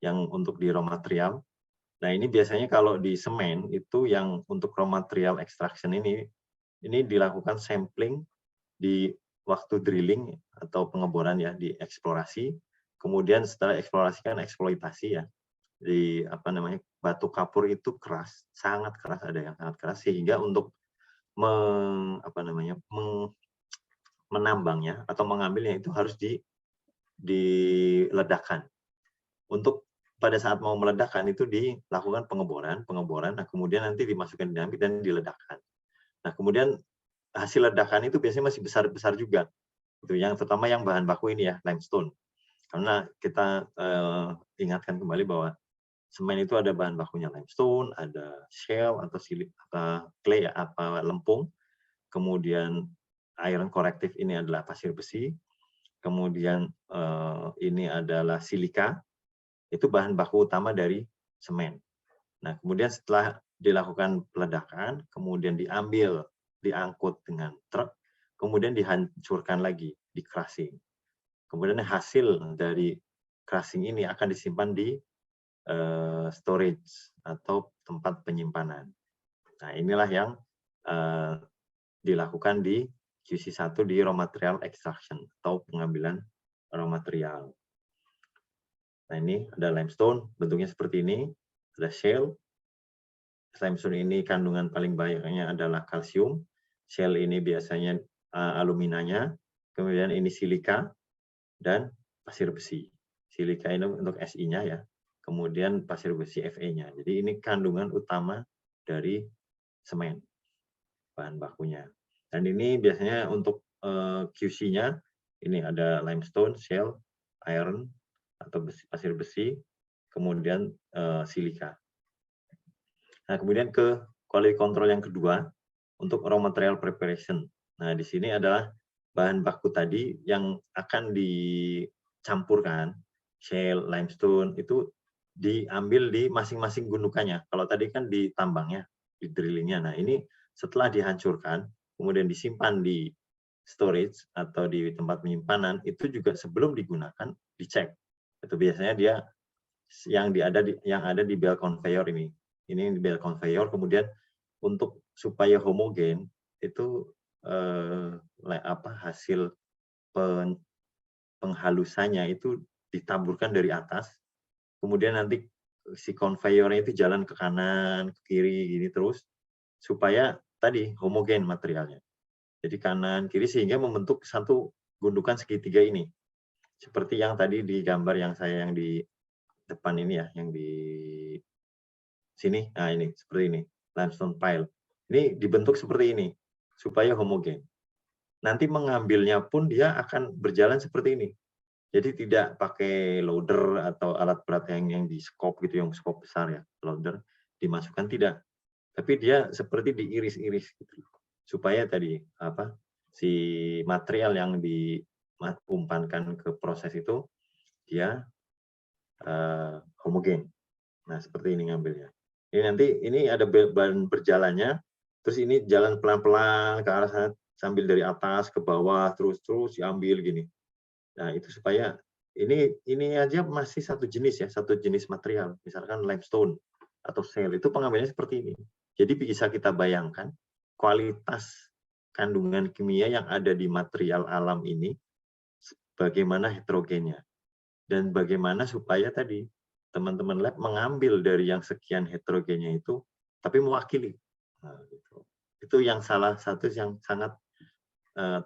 yang untuk di raw material. Nah ini biasanya kalau di semen itu yang untuk raw material extraction ini dilakukan sampling di waktu drilling atau pengeboran ya di eksplorasi. Kemudian setelah eksplorasi kan eksploitasi ya. Di apa namanya batu kapur itu keras, sangat keras ada yang sangat keras sehingga untuk menambangnya atau mengambilnya itu harus diledakkan. Untuk pada saat mau meledakkan itu dilakukan pengeboran, nah kemudian nanti dimasukkan dinamit dan diledakkan. Nah kemudian hasil ledakan itu biasanya masih besar-besar juga. Itu yang terutama yang bahan baku ini ya, limestone. Karena kita ingatkan kembali bahwa semen itu ada bahan bakunya limestone, ada shale atau clay apa lempung, kemudian iron corrective ini adalah pasir besi, kemudian ini adalah silika, itu bahan baku utama dari semen. Nah, kemudian setelah dilakukan peledakan, kemudian diangkut dengan truk, kemudian dihancurkan lagi, di crushing. Kemudian hasil dari crushing ini akan disimpan di storage atau tempat penyimpanan. Nah, inilah yang dilakukan di QC1 di raw material extraction atau pengambilan raw material. Nah, ini ada limestone, bentuknya seperti ini. Ada shale. Limestone ini kandungan paling banyaknya adalah kalsium. Shale ini biasanya aluminanya. Kemudian ini silika dan pasir besi. Silika ini untuk Si-nya ya. Kemudian pasir besi Fe-nya. Jadi ini kandungan utama dari semen, bahan bakunya. Dan ini biasanya untuk QC-nya, ini ada limestone, shale, iron, atau pasir besi, kemudian silika. Nah, kemudian ke quality control yang kedua, untuk raw material preparation. Nah, di sini adalah bahan baku tadi yang akan dicampurkan shale, limestone itu diambil di masing-masing gundukannya. Kalau tadi kan di tambangnya, di drillingnya. Nah ini setelah dihancurkan, kemudian disimpan di storage atau di tempat penyimpanan, itu juga sebelum digunakan dicek. Itu biasanya dia yang ada di belt conveyor ini. Ini di belt conveyor, kemudian untuk supaya homogen itu hasil penghalusannya itu ditaburkan dari atas, kemudian nanti si conveyor-nya itu jalan ke kanan, ke kiri, gini terus, supaya tadi homogen materialnya. Jadi kanan, kiri, sehingga membentuk satu gundukan segitiga ini. Seperti yang tadi di gambar yang saya yang di depan ini ya, yang di sini, nah ini, seperti ini, limestone pile. Ini dibentuk seperti ini, supaya homogen. Nanti mengambilnya pun dia akan berjalan seperti ini. Jadi tidak pakai loader atau alat berat yang di skop gitu, yang skop besar ya, loader dimasukkan tidak. Tapi dia seperti diiris-iris gitu. Supaya tadi si material yang diumpankan ke proses itu dia homogen. Nah, seperti ini ngambilnya. Ini nanti ini ada bahan berjalannya, terus ini jalan pelan-pelan ke arah sana sambil dari atas ke bawah terus diambil gini. Nah, itu supaya ini aja masih satu jenis material, misalkan limestone atau shale, itu pengambilannya seperti ini. Jadi bisa kita bayangkan kualitas kandungan kimia yang ada di material alam ini bagaimana heterogennya dan bagaimana supaya tadi teman-teman lab mengambil dari yang sekian heterogennya itu tapi mewakili. Nah, gitu. Itu yang salah satu yang sangat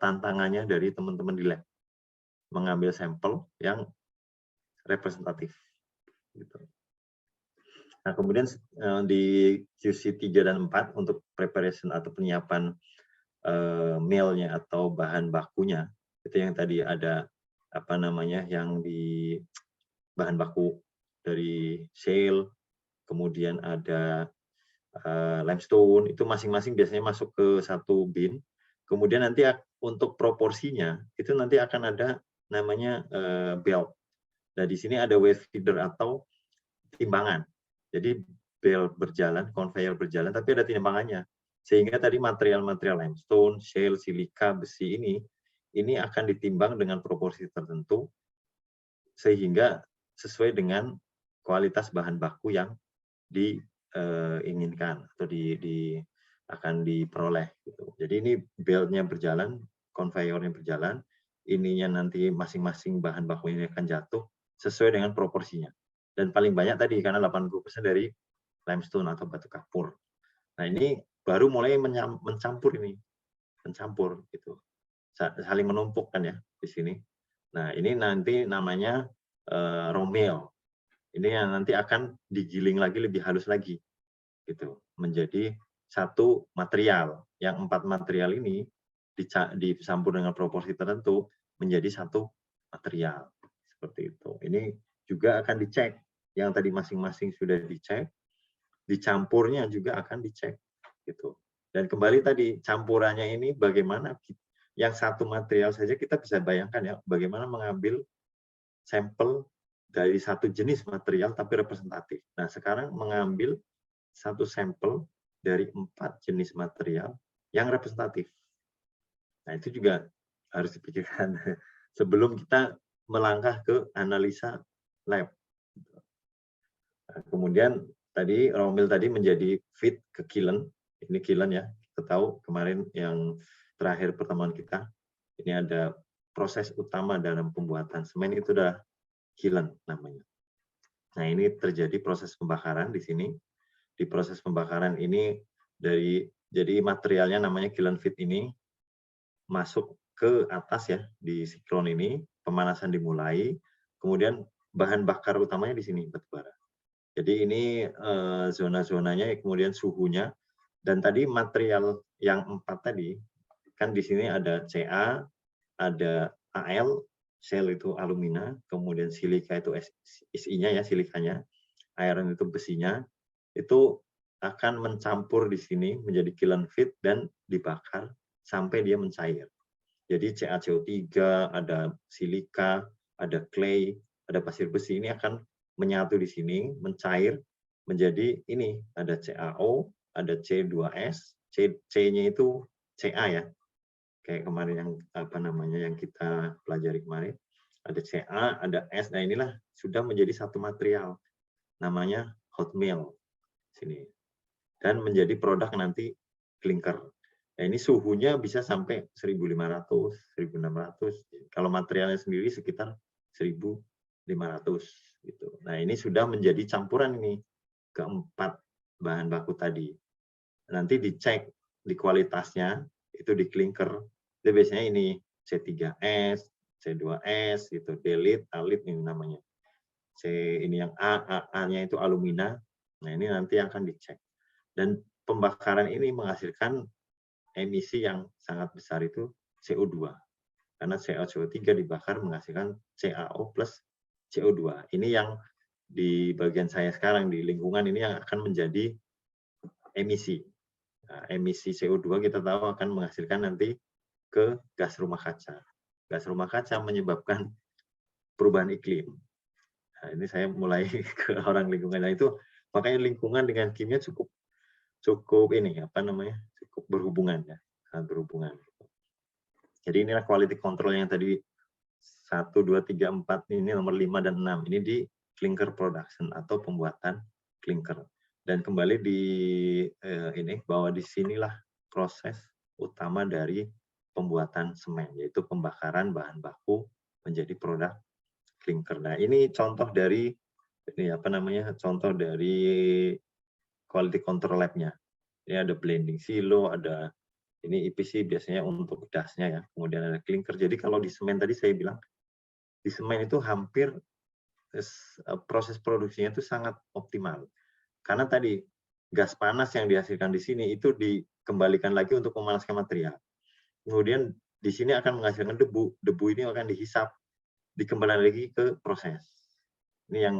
tantangannya dari teman-teman di lab, mengambil sampel yang representatif. Gitu. Nah, kemudian di QC 3 dan 4 untuk preparation atau penyiapan mealnya atau bahan bakunya, itu yang tadi ada yang di bahan baku dari shale, kemudian ada limestone, itu masing-masing biasanya masuk ke satu bin. Kemudian nanti untuk proporsinya itu nanti akan ada namanya belt. Nah, di sini ada weight feeder atau timbangan. Jadi belt berjalan, conveyor berjalan, tapi ada timbangannya. Sehingga tadi material-material limestone, shale, silika, besi ini akan ditimbang dengan proporsi tertentu sehingga sesuai dengan kualitas bahan baku yang diinginkan atau akan diperoleh. Gitu. Jadi ini beltnya berjalan, conveyornya berjalan, ininya nanti masing-masing bahan baku ini akan jatuh sesuai dengan proporsinya. Dan paling banyak tadi karena 80% dari limestone atau batu kapur. Nah ini baru mulai mencampur gitu, saling menumpuk kan ya di sini. Nah ini nanti namanya raw meal. Ini yang nanti akan digiling lagi lebih halus lagi, gitu, menjadi satu material. Yang 4 material ini dicampur dengan proporsi tertentu menjadi satu material, seperti itu. Ini juga akan dicek. Yang tadi masing-masing sudah dicek, dicampurnya juga akan dicek, gitu. Dan kembali tadi campurannya ini bagaimana? Yang satu material saja kita bisa bayangkan ya, bagaimana mengambil sampel dari satu jenis material tapi representatif. Nah, sekarang mengambil satu sampel dari 4 jenis material yang representatif. Nah, itu juga harus dipikirkan sebelum kita melangkah ke analisa lab. Nah, kemudian tadi raw meal tadi menjadi feed ke kiln. Ini kiln ya, kita tahu kemarin yang terakhir pertemuan kita, ini ada proses utama dalam pembuatan semen itu adalah kiln namanya. Nah, ini terjadi proses pembakaran di sini. Di proses pembakaran ini jadi materialnya namanya kiln feed ini masuk ke atas ya di siklon ini, pemanasan dimulai, kemudian bahan bakar utamanya di sini batu bara. Jadi ini zona-zonanya, kemudian suhunya, dan tadi material yang 4 tadi kan di sini ada Ca, ada Al, shale itu alumina, kemudian silika itu Si-nya ya, silikanya, iron itu besinya, itu akan mencampur di sini menjadi kiln feed dan dibakar sampai dia mencair. Jadi CaCO3, ada silika, ada clay, ada pasir besi, ini akan menyatu di sini, mencair menjadi ini, ada CaO, ada C2S, C-nya itu Ca ya. Kayak kemarin yang apa namanya yang kita pelajari kemarin, ada Ca, ada S. Nah, inilah sudah menjadi satu material namanya hot meal sini. Dan menjadi produk nanti klinker. Nah, ini suhunya bisa sampai 1500, 1600. Kalau materialnya sendiri sekitar 1500 gitu. Nah, ini sudah menjadi campuran ini keempat bahan baku tadi. Nanti dicek di kualitasnya itu di klinker. Itu biasanya ini C3S, C2S itu delit, alit ini namanya. C ini yang A-nya itu alumina. Nah, ini nanti akan dicek. Dan pembakaran ini menghasilkan emisi yang sangat besar itu CO2. Karena CO3 dibakar menghasilkan CaO plus CO2. Ini yang di bagian saya sekarang di lingkungan ini yang akan menjadi emisi. Nah, emisi CO2 kita tahu akan menghasilkan nanti ke gas rumah kaca. Gas rumah kaca menyebabkan perubahan iklim. Nah, ini saya mulai ke orang lingkungan. Nah, itu makanya lingkungan dengan kimia cukup ini apa namanya? Cukup berhubungan ya, sangat berhubungan. Jadi inilah quality control yang tadi 1, 2, 3, 4 ini nomor 5 dan 6. Ini di clinker production atau pembuatan clinker. Dan kembali di ini bahwa di sinilah proses utama dari pembuatan semen, yaitu pembakaran bahan baku menjadi produk clinker. Nah, ini contoh dari ini apa namanya? Contoh dari quality control lab-nya. Ini ada blending silo, ada ini EPC biasanya untuk dasnya ya. Kemudian ada clinker. Jadi kalau di semen tadi saya bilang di semen itu hampir proses produksinya itu sangat optimal. Karena tadi gas panas yang dihasilkan di sini itu dikembalikan lagi untuk memanaskan material. Kemudian di sini akan menghasilkan debu. Debu ini akan dihisap, dikembalikan lagi ke proses. Ini yang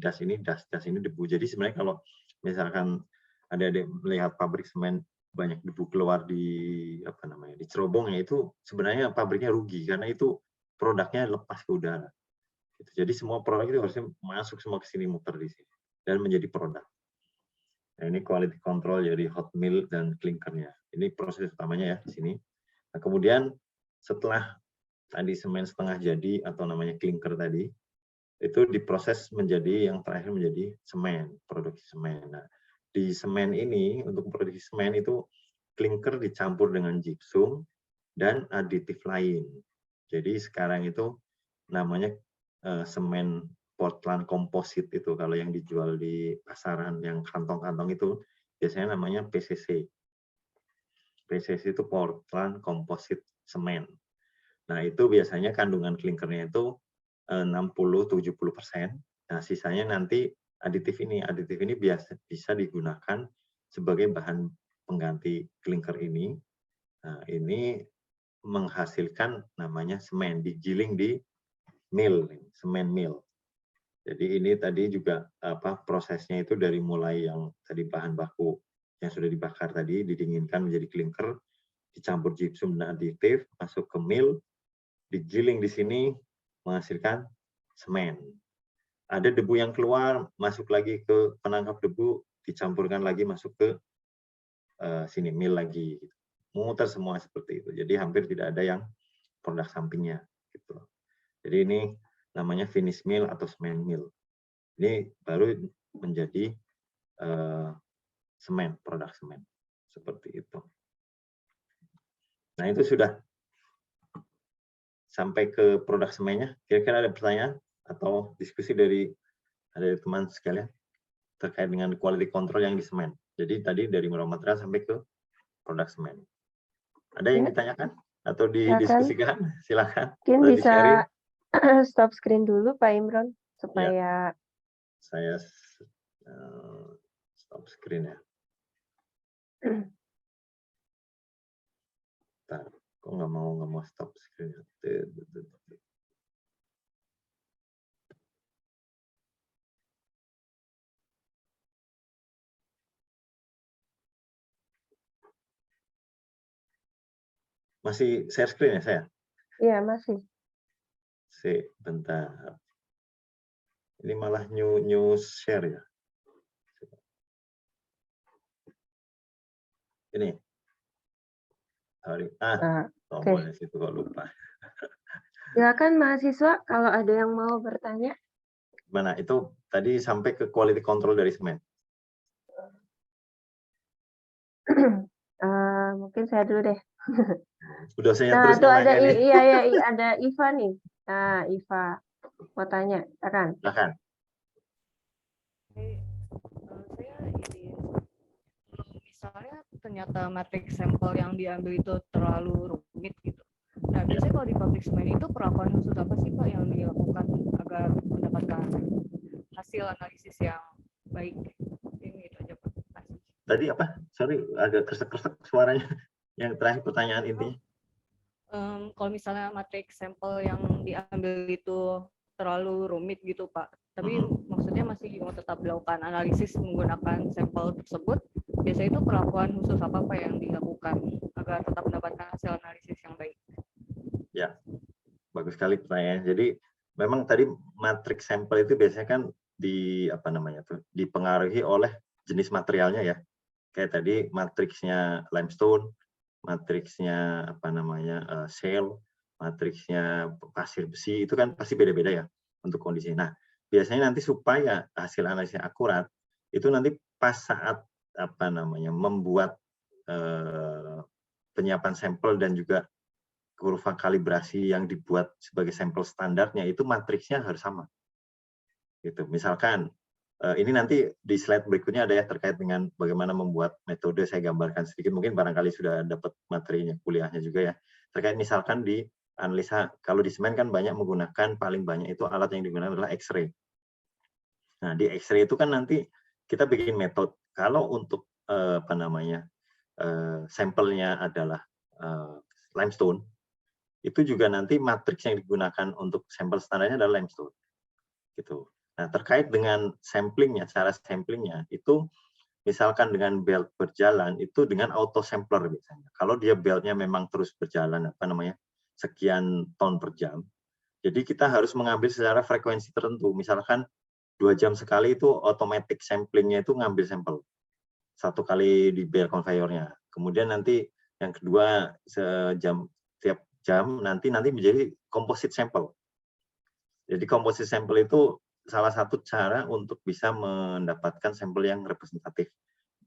das ini, das ini debu. Jadi sebenarnya kalau misalkan ada melihat pabrik semen banyak debu keluar di apa namanya di cerobongnya, itu sebenarnya pabriknya rugi karena itu produknya lepas ke udara. Jadi semua produk itu harusnya masuk semua ke sini, muter di sini dan menjadi produk. Nah, ini quality control dari hot mill dan klinkernya. Ini proses utamanya ya di sini. Nah, kemudian setelah tadi semen setengah jadi atau namanya klinker tadi, itu diproses menjadi yang terakhir menjadi semen, produksi semen. Nah, di semen ini untuk produksi semen itu klinker dicampur dengan gypsum dan aditif lain. Jadi sekarang itu namanya semen Portland Composite itu kalau yang dijual di pasaran yang kantong-kantong itu biasanya namanya PCC. PCC itu Portland Composite Semen. Nah, itu biasanya kandungan klinkernya itu 60-70%. Nah, sisanya nanti aditif ini. Aditif ini bisa digunakan sebagai bahan pengganti klinker ini. Nah, ini menghasilkan namanya semen, digiling di mill, semen mill. Jadi ini tadi juga apa prosesnya itu dari mulai yang tadi bahan baku yang sudah dibakar tadi didinginkan menjadi klinker, dicampur gypsum dan aditif, masuk ke mill, digiling di sini menghasilkan semen. Ada debu yang keluar, masuk lagi ke penangkap debu, dicampurkan lagi masuk ke sini mill lagi. Muter semua seperti itu. Jadi hampir tidak ada yang produk sampingnya. Gitu. Jadi ini namanya finish mill atau semen mill. Ini baru menjadi semen, produk semen. Seperti itu. Nah, itu sudah sampai ke produk semennya. Kira-kira ada pertanyaan atau diskusi dari teman sekalian terkait dengan quality control yang di semen. Jadi tadi dari raw material sampai ke produk semen. Ada yang ditanyakan atau didiskusikan? Silakan. Mungkin atau bisa stop screen dulu Pak Imron supaya ya. Saya stop screen ya. Bentar, kok nggak mau stop screen ya? Masih share screen ya saya? Iya, masih. Bentar. Ini malah new share ya. Ini. Sorry. Nah, oke. Tombolnya situ kok lupa. Silakan mahasiswa kalau ada yang mau bertanya. Mana itu tadi sampai ke quality control dari semen. Mungkin saya dulu deh. Udah saya Nah, terus tuh yang ada nanya nih. ada Iva nih. Nah, Iva mau tanya, silakan. Silakan. Saya ini misalnya ternyata matriks sampel yang diambil itu terlalu rumit gitu. Nah, biasanya kalau di pabrik semen itu perlakuan khusus apa sih Pak yang dilakukan agar mendapatkan hasil analisis yang baik? Ini itu aja Pak. Tadi apa? Sorry, agak kresek-kresek suaranya. Yang terakhir pertanyaan intinya. Kalau misalnya matriks sampel yang diambil itu terlalu rumit gitu Pak, tapi maksudnya masih mau tetap dilakukan analisis menggunakan sampel tersebut, biasanya itu perlakuan khusus apa Pak yang dilakukan agar tetap mendapatkan hasil analisis yang baik? Ya, bagus sekali pertanyaannya. Jadi memang tadi matriks sampel itu biasanya kan dipengaruhi oleh jenis materialnya ya. Kayak tadi matriksnya limestone, matriksnya shale, matriksnya pasir besi, itu kan pasti beda-beda ya untuk kondisi. Nah, biasanya nanti supaya hasil analisnya akurat, itu nanti pas saat membuat penyiapan sampel dan juga kurva kalibrasi yang dibuat sebagai sampel standarnya itu matriksnya harus sama. Gitu. Misalkan ini nanti di slide berikutnya ada ya terkait dengan bagaimana membuat metode, saya gambarkan sedikit, mungkin barangkali sudah dapat materinya, kuliahnya juga ya. Terkait misalkan di analisa, kalau di semen kan banyak menggunakan, paling banyak itu alat yang digunakan adalah X-ray. Nah, di X-ray itu kan nanti kita bikin metode. Kalau untuk sampelnya adalah limestone, itu juga nanti matriks yang digunakan untuk sampel standarnya adalah limestone. Gitu. Nah, terkait dengan samplingnya, cara samplingnya itu misalkan dengan belt berjalan itu dengan auto sampler biasanya. Kalau dia beltnya memang terus berjalan sekian ton per jam, jadi kita harus mengambil secara frekuensi tertentu. Misalkan 2 jam sekali itu automatic samplingnya itu ngambil sampel 1 kali di belt conveyornya. Kemudian nanti yang kedua tiap jam nanti menjadi composite sample. Jadi composite sample itu salah satu cara untuk bisa mendapatkan sampel yang representatif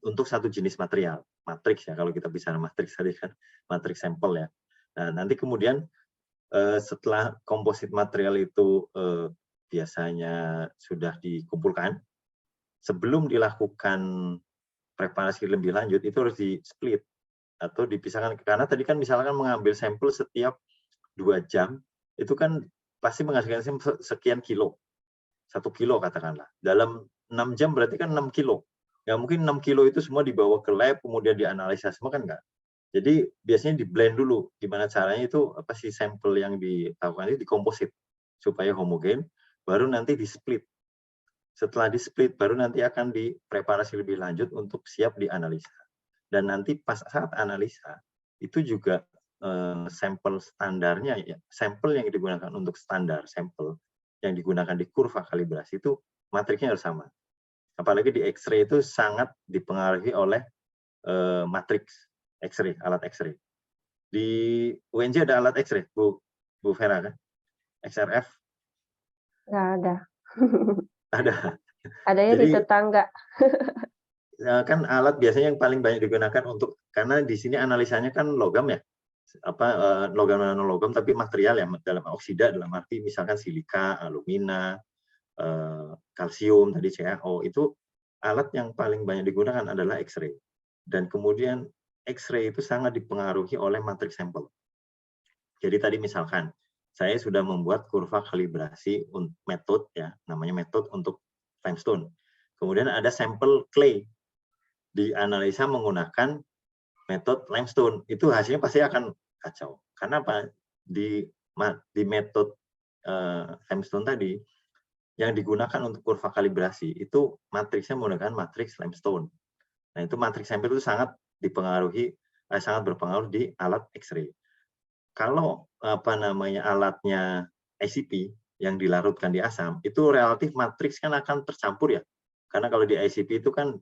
untuk satu jenis material, matriks ya, kalau kita bicara matriks tadi kan, matriks sampel ya. Nah, nanti kemudian setelah komposit material itu biasanya sudah dikumpulkan, sebelum dilakukan preparasi lebih lanjut, itu harus di-split atau dipisahkan. Karena tadi kan misalkan mengambil sampel setiap 2 jam, itu kan pasti menghasilkan sekian kilo. 1 kilo katakanlah. Dalam 6 jam berarti kan 6 kilo. Nggak mungkin 6 kilo itu semua dibawa ke lab, kemudian dianalisa semua kan nggak. Jadi biasanya di-blend dulu. Gimana caranya itu sampel yang dilakukan itu dikomposit supaya homogen, baru nanti di-split. Setelah di-split, baru nanti akan dipreparasi lebih lanjut untuk siap dianalisa. Dan nanti pas saat analisa, itu juga sampel standarnya, ya, sampel yang digunakan untuk standar sampel yang digunakan di kurva kalibrasi itu matriksnya harus sama. Apalagi di X-ray itu sangat dipengaruhi oleh matriks X-ray, alat X-ray. Di UNJ ada alat X-ray, Bu Vera kan? XRF? Nggak ada. Ada. Adanya di tetangga. Kan alat biasanya yang paling banyak digunakan untuk, karena di sini analisanya kan logam ya, logam non-logam tapi material ya, dalam oksida dalam arti misalkan silika, alumina, kalsium tadi CaO, itu alat yang paling banyak digunakan adalah X-ray. Dan kemudian X-ray itu sangat dipengaruhi oleh matriks sampel. Jadi tadi misalkan saya sudah membuat kurva kalibrasi metode ya, namanya metode untuk limestone. Kemudian ada sampel clay, dianalisa menggunakan metode limestone, itu hasilnya pasti akan kacau. Karena apa? Di metode limestone tadi, yang digunakan untuk kurva kalibrasi itu matriksnya menggunakan matriks limestone. Nah, itu matriks sampel itu sangat berpengaruh di alat X-ray. Kalau alatnya ICP, yang dilarutkan di asam, itu relatif matriks kan akan tercampur ya. Karena kalau di ICP itu kan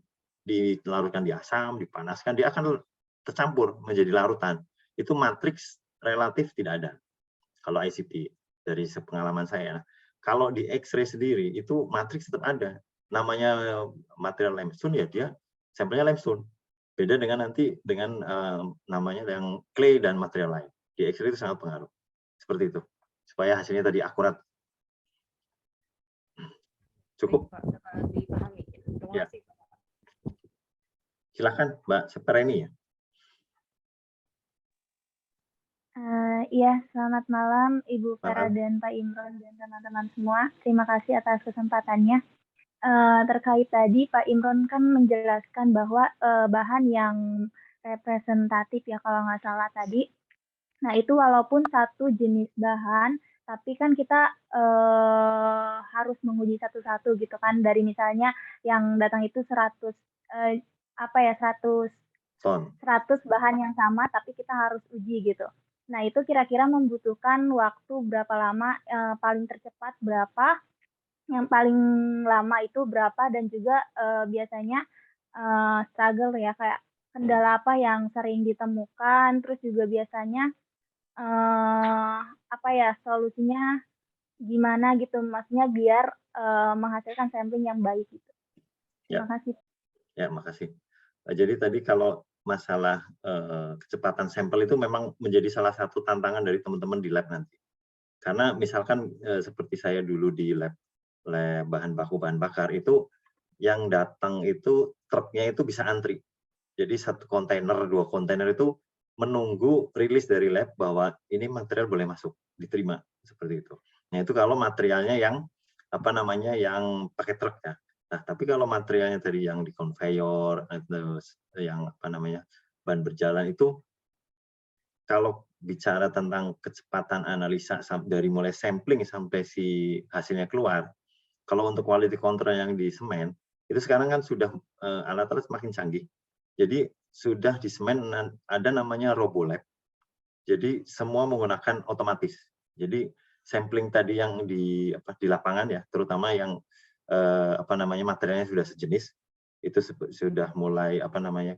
dilarutkan di asam, dipanaskan, dia akan tercampur menjadi larutan. Itu matriks relatif tidak ada kalau ICP dari sepengalaman saya. Kalau di X-ray sendiri itu matriks tetap ada. Namanya material limestone ya dia sampelnya limestone. Beda dengan nanti dengan namanya yang clay dan material lain. Di X-ray itu sangat pengaruh. Seperti itu. Supaya hasilnya tadi akurat. Cukup? Baik, Pak, dapat dipahami. Terima Ya. kasih. Silakan Mbak Sepereni ya. Iya, selamat malam Ibu Vera Malam. dan Pak Imron dan teman-teman semua. Terima kasih atas kesempatannya. Terkait tadi Pak Imron kan menjelaskan bahwa bahan yang representatif ya kalau nggak salah tadi. Nah itu walaupun satu jenis bahan, tapi kan kita harus menguji satu-satu gitu kan. Dari misalnya yang datang itu 100 bahan yang sama, tapi kita harus uji gitu. Nah itu kira-kira membutuhkan waktu berapa lama, paling tercepat berapa, yang paling lama itu berapa, dan juga biasanya struggle ya, kayak kendala apa yang sering ditemukan, terus juga biasanya solusinya gimana gitu, maksudnya biar menghasilkan sampling yang baik gitu. Ya. Terima kasih. Ya, makasih. Jadi tadi kalau masalah kecepatan sampel itu memang menjadi salah satu tantangan dari teman-teman di lab nanti. Karena misalkan seperti saya dulu di lab bahan baku bahan bakar itu yang datang itu truknya itu bisa antri. Jadi 1 kontainer, 2 kontainer itu menunggu rilis dari lab bahwa ini material boleh masuk, diterima seperti itu. Nah, itu kalau materialnya yang yang pakai truk ya. Nah, tapi kalau materialnya tadi yang di conveyor atau yang ban berjalan itu, kalau bicara tentang kecepatan analisa dari mulai sampling sampai si hasilnya keluar, kalau untuk quality control yang di semen, itu sekarang kan sudah alat-alat semakin canggih. Jadi sudah di semen ada namanya RoboLab. Jadi semua menggunakan otomatis. Jadi sampling tadi yang di lapangan ya, terutama yang materialnya sudah sejenis, itu sudah mulai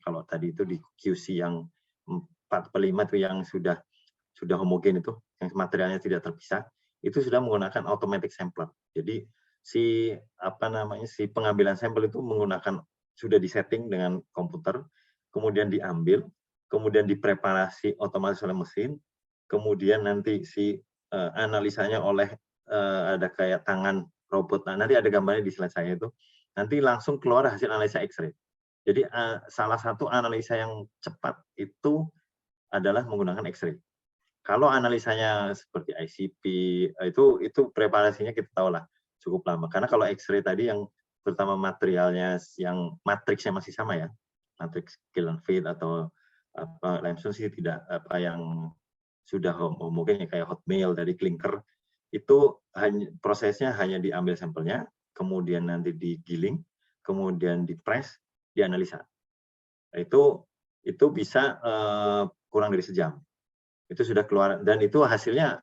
kalau tadi itu di QC yang 4/5 itu yang sudah homogen itu, yang materialnya tidak terpisah, itu sudah menggunakan automatic sampler. Jadi si pengambilan sampel itu sudah disetting dengan komputer, kemudian diambil, kemudian dipreparasi otomatis oleh mesin, kemudian nanti si analisanya oleh ada kayak tangan robot. Nah, nanti ada gambarnya di slide saya itu. Nanti langsung keluar hasil analisa X-ray. Jadi salah satu analisa yang cepat itu adalah menggunakan X-ray. Kalau analisanya seperti ICP itu preparasinya kita tahu lah cukup lama. Karena kalau X-ray tadi yang terutama materialnya yang matriksnya masih sama ya, matriks Kiln Fit atau limestone sih tidak yang sudah homogen kayak hot meal dari clinker, itu prosesnya hanya diambil sampelnya, kemudian nanti digiling, kemudian dipres, dianalisa. Itu bisa kurang dari sejam. Itu sudah keluar, dan itu hasilnya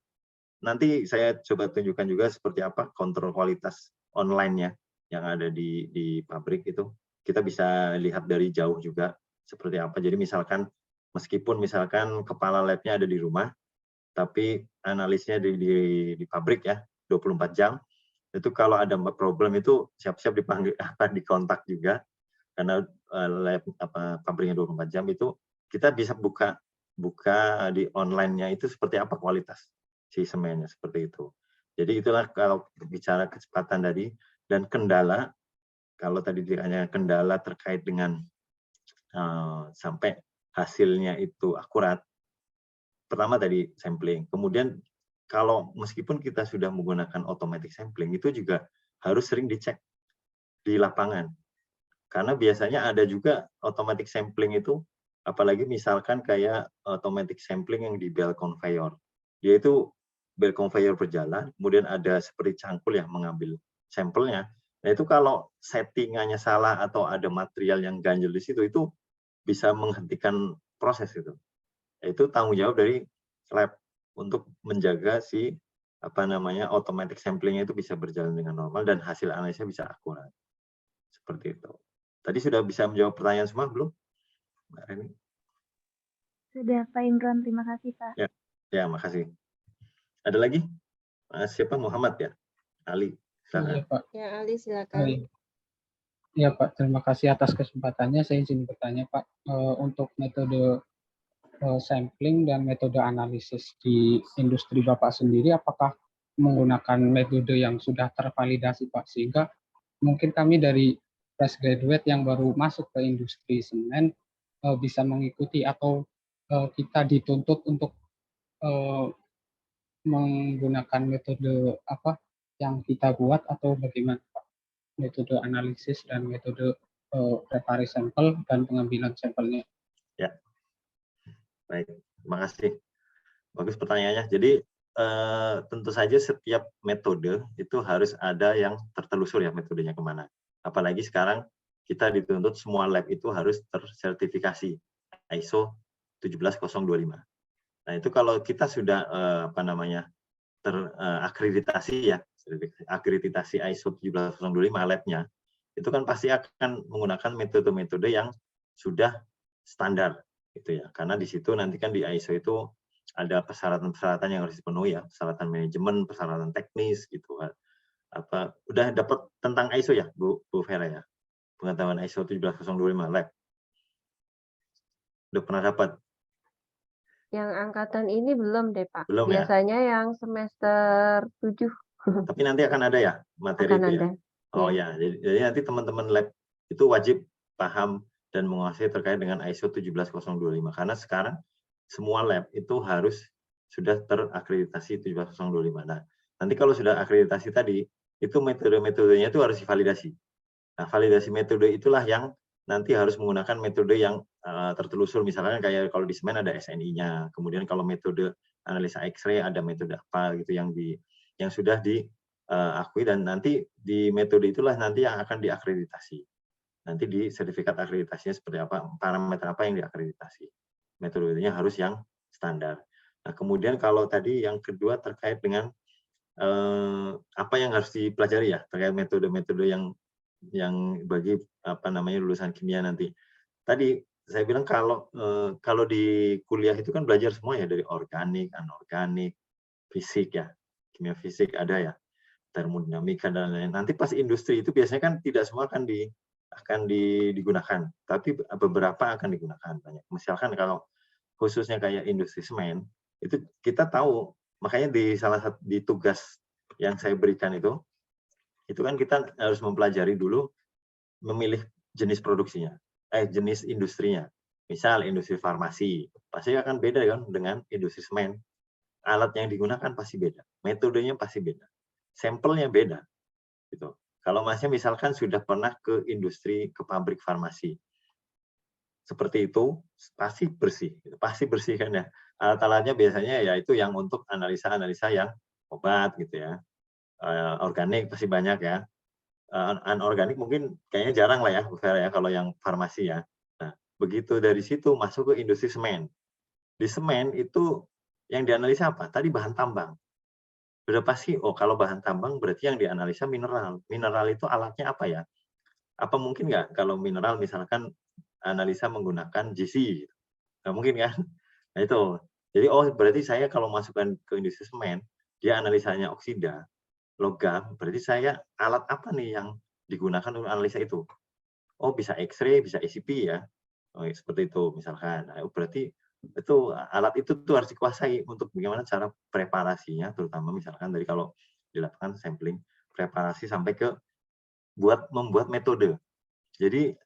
nanti saya coba tunjukkan juga seperti apa kontrol kualitas online-nya yang ada di pabrik itu. Kita bisa lihat dari jauh juga seperti apa. Jadi meskipun kepala labnya ada di rumah, tapi analisnya di pabrik ya 24 jam. Itu kalau ada problem itu siap-siap dipanggil dikontak juga, karena pabriknya 24 jam itu kita bisa buka di online-nya itu seperti apa kualitas si semennya, seperti itu. Jadi itulah kalau bicara kecepatan tadi. Dan kendala, kalau tadi ditanya kendala terkait dengan sampai hasilnya itu akurat, pertama tadi sampling. Kemudian kalau meskipun kita sudah menggunakan automatic sampling, itu juga harus sering dicek di lapangan. Karena biasanya ada juga automatic sampling itu, apalagi misalkan kayak automatic sampling yang di belt conveyor. Dia itu belt conveyor berjalan, kemudian ada seperti cangkul yang mengambil sampelnya. Nah itu kalau settingannya salah atau ada material yang ganjil di situ, itu bisa menghentikan proses itu. Itu tanggung jawab dari lab untuk menjaga si automatic sampling itu bisa berjalan dengan normal dan hasil analisa bisa akurat. Seperti itu. Tadi sudah bisa menjawab pertanyaan semua belum, Mbak Reni? Sudah, Pak Imron. Terima kasih, Pak. Ya, makasih. Ada lagi? Siapa? Muhammad ya? Ali, silakan. Iya, Pak. Ya, Ali silakan. Iya, Pak. Terima kasih atas kesempatannya. Saya izin bertanya, Pak, untuk metode sampling dan metode analisis di industri Bapak sendiri, apakah menggunakan metode yang sudah tervalidasi, Pak, sehingga mungkin kami dari fresh graduate yang baru masuk ke industri semen bisa mengikuti, atau kita dituntut untuk menggunakan metode apa yang kita buat, atau bagaimana, Pak? Metode analisis dan metode preparasi sampel dan pengambilan sampelnya. Ya, baik, terima kasih. Bagus pertanyaannya. Jadi tentu saja setiap metode itu harus ada yang tertelusur ya metodenya kemana. Apalagi sekarang kita dituntut semua lab itu harus tersertifikasi ISO 17025. Nah itu kalau kita sudah terakreditasi ya, akreditasi ISO 17025 labnya, itu kan pasti akan menggunakan metode-metode yang sudah standar gitu ya. Karena di situ nanti kan di ISO itu ada persyaratan-persyaratan yang harus dipenuhi ya, persyaratan manajemen, persyaratan teknis gitu kan. Udah dapat tentang ISO ya, Bu Vera ya? Pengetahuan ISO 17025 lab. Udah pernah dapat? Yang angkatan ini belum deh, Pak. Belum ya? Biasanya yang semester 7. Tapi nanti akan ada ya materi Akan itu ada. ya? Oh ya, jadi nanti teman-teman lab itu wajib paham dan menguasai terkait dengan ISO 17025. Karena sekarang semua lab itu harus sudah terakreditasi 17025. Nah, nanti kalau sudah akreditasi tadi, itu metode-metodenya itu harus divalidasi. Nah, validasi metode itulah yang nanti harus menggunakan metode yang tertelusur. Misalnya kayak kalau di semen ada SNI-nya. Kemudian kalau metode analisa X-ray ada metode apa gitu yang sudah diakui, dan nanti di metode itulah nanti yang akan diakreditasi. Nanti di sertifikat akreditasinya seperti apa, parameter apa yang diakreditasi. Metodenya harus yang standar. Nah, kemudian kalau tadi yang kedua terkait dengan apa yang harus dipelajari ya, terkait metode-metode yang bagi lulusan kimia nanti. Tadi saya bilang kalau di kuliah itu kan belajar semua ya, dari organik, anorganik, fisik ya, kimia fisik ada ya, termodinamika dan lain-lain. Nanti pas industri itu biasanya kan tidak semua akan digunakan, tapi beberapa akan digunakan banyak. Misalkan kalau khususnya kayak industri semen, itu kita tahu, makanya di tugas yang saya berikan itu kan kita harus mempelajari dulu memilih jenis produksinya, jenis industrinya. Misal industri farmasi, pasti akan beda kan dengan industri semen. Alat yang digunakan pasti beda, metodenya pasti beda, sampelnya beda. Gitu. Kalau Masnya misalkan sudah pernah ke industri, ke pabrik farmasi, seperti itu pasti bersih kan ya. Alat-alatnya biasanya ya itu yang untuk analisa-analisa yang obat gitu ya. Organik pasti banyak ya. Anorganik mungkin kayaknya jarang lah ya, Bu Vera ya, kalau yang farmasi ya. Nah, begitu dari situ masuk ke industri semen. Di semen itu yang dianalisa apa? Tadi bahan tambang. Sudah pasti, kalau bahan tambang berarti yang dianalisa mineral. Mineral itu alatnya apa ya? Apa mungkin nggak kalau mineral misalkan analisa menggunakan GC? Nggak mungkin kan? Nah itu. Jadi berarti saya kalau masukkan ke industri semen, dia analisanya oksida, logam, berarti saya alat apa nih yang digunakan untuk analisa itu? Oh, bisa X-ray, bisa ECP ya. Seperti itu misalkan. Nah, berarti itu alat itu tuh harus dikuasai untuk bagaimana cara preparasinya, terutama misalkan dari kalau dilakukan sampling, preparasi sampai ke membuat metode. Jadi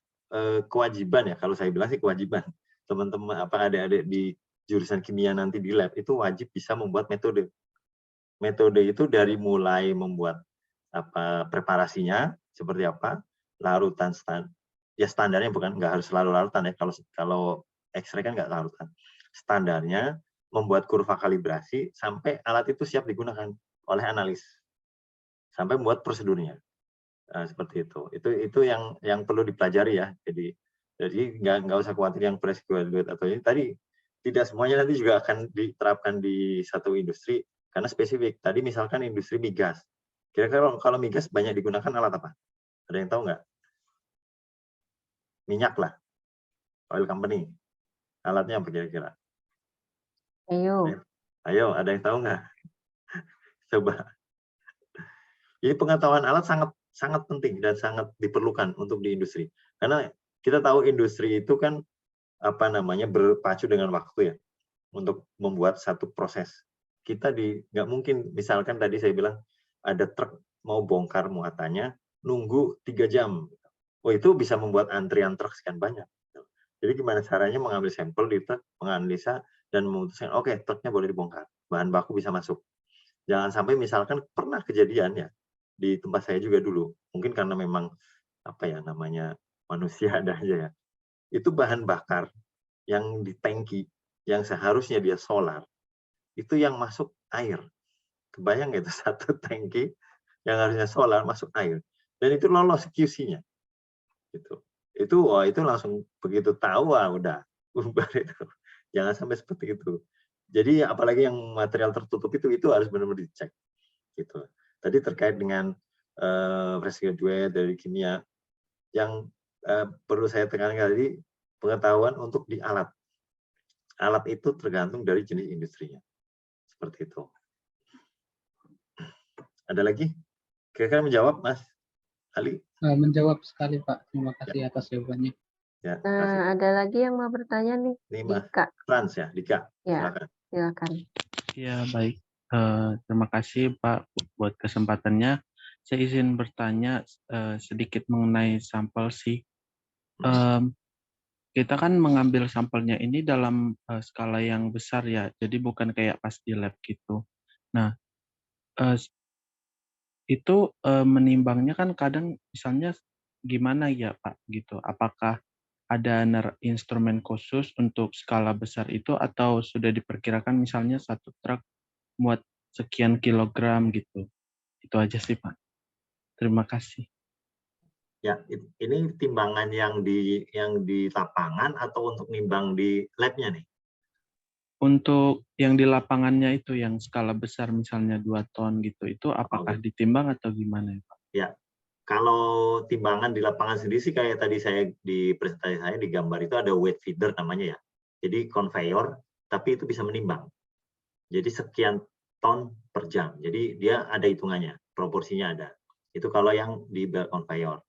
kewajiban ya, kalau saya bilang sih kewajiban teman-teman adik-adik di jurusan kimia nanti di lab itu wajib bisa membuat metode. Metode itu dari mulai membuat preparasinya seperti apa, larutan standarnya nggak harus selalu larutan ya, kalau X-ray kan nggak larutan. Standarnya membuat kurva kalibrasi sampai alat itu siap digunakan oleh analis, sampai membuat prosedurnya. Nah, seperti itu. Itu yang perlu dipelajari ya. Jadi nggak usah khawatir yang fresh graduate atau ini tadi, tidak semuanya nanti juga akan diterapkan di satu industri karena spesifik. Tadi misalkan industri migas. Kira-kira kalau migas banyak digunakan alat apa? Ada yang tahu nggak? Minyak lah, oil company. Alatnya apa kira-kira? Ayo, ada yang tahu nggak? Coba. Jadi pengetahuan alat sangat penting dan sangat diperlukan untuk di industri. Karena kita tahu industri itu kan berpacu dengan waktu ya untuk membuat satu proses. Kita nggak mungkin, misalkan tadi saya bilang ada truk mau bongkar muatannya, nunggu 3 jam. Oh, itu bisa membuat antrian truk sekian banyak. Jadi gimana caranya mengambil sampel di truk, menganalisa, dan memutuskan, oke, truknya boleh dibongkar, bahan baku bisa masuk. Jangan sampai misalkan pernah kejadian ya, di tempat saya juga dulu, mungkin karena memang manusia ada aja ya, itu bahan bakar yang di tangki, yang seharusnya dia solar, itu yang masuk air. Kebayang nggak itu satu tangki yang harusnya solar masuk air, dan itu lolos QC-nya. Itu langsung begitu tahu, udah bubar itu. Jangan sampai seperti itu. Jadi apalagi yang material tertutup itu harus benar-benar dicek. Gitu. Tadi terkait dengan fresh graduate dari kimia, yang perlu saya tekankan tadi, pengetahuan untuk di alat. Alat itu tergantung dari jenis industrinya. Seperti itu. Ada lagi? Kira-kira menjawab, Mas Ali? Menjawab sekali, Pak. Terima kasih atas jawabannya. Ya, ada lagi yang mau bertanya nih? Ini Mas Dika. Frans ya, Dika. Ya, Silakan. silakan. Ya, baik. Terima kasih Pak buat kesempatannya. Saya izin bertanya sedikit mengenai sampel sih. Kita kan mengambil sampelnya ini dalam skala yang besar ya, jadi bukan kayak pas di lab gitu. Nah, itu menimbangnya kan kadang misalnya gimana ya Pak gitu? Apakah ada instrumen khusus untuk skala besar itu, atau sudah diperkirakan misalnya satu truk muat sekian kilogram gitu? Itu aja sih Pak. Terima kasih. Ya, ini timbangan yang di lapangan atau untuk nimbang di labnya nih? Untuk yang di lapangannya itu, yang skala besar misalnya 2 ton gitu, itu apakah ditimbang atau gimana ya Pak? Ya, kalau timbangan di lapangan sendiri sih kayak tadi saya di presentasi saya di gambar itu ada weight feeder namanya ya. Jadi conveyor, tapi itu bisa menimbang. Jadi sekian ton per jam. Jadi dia ada hitungannya, proporsinya ada. Itu kalau yang di belt conveyor.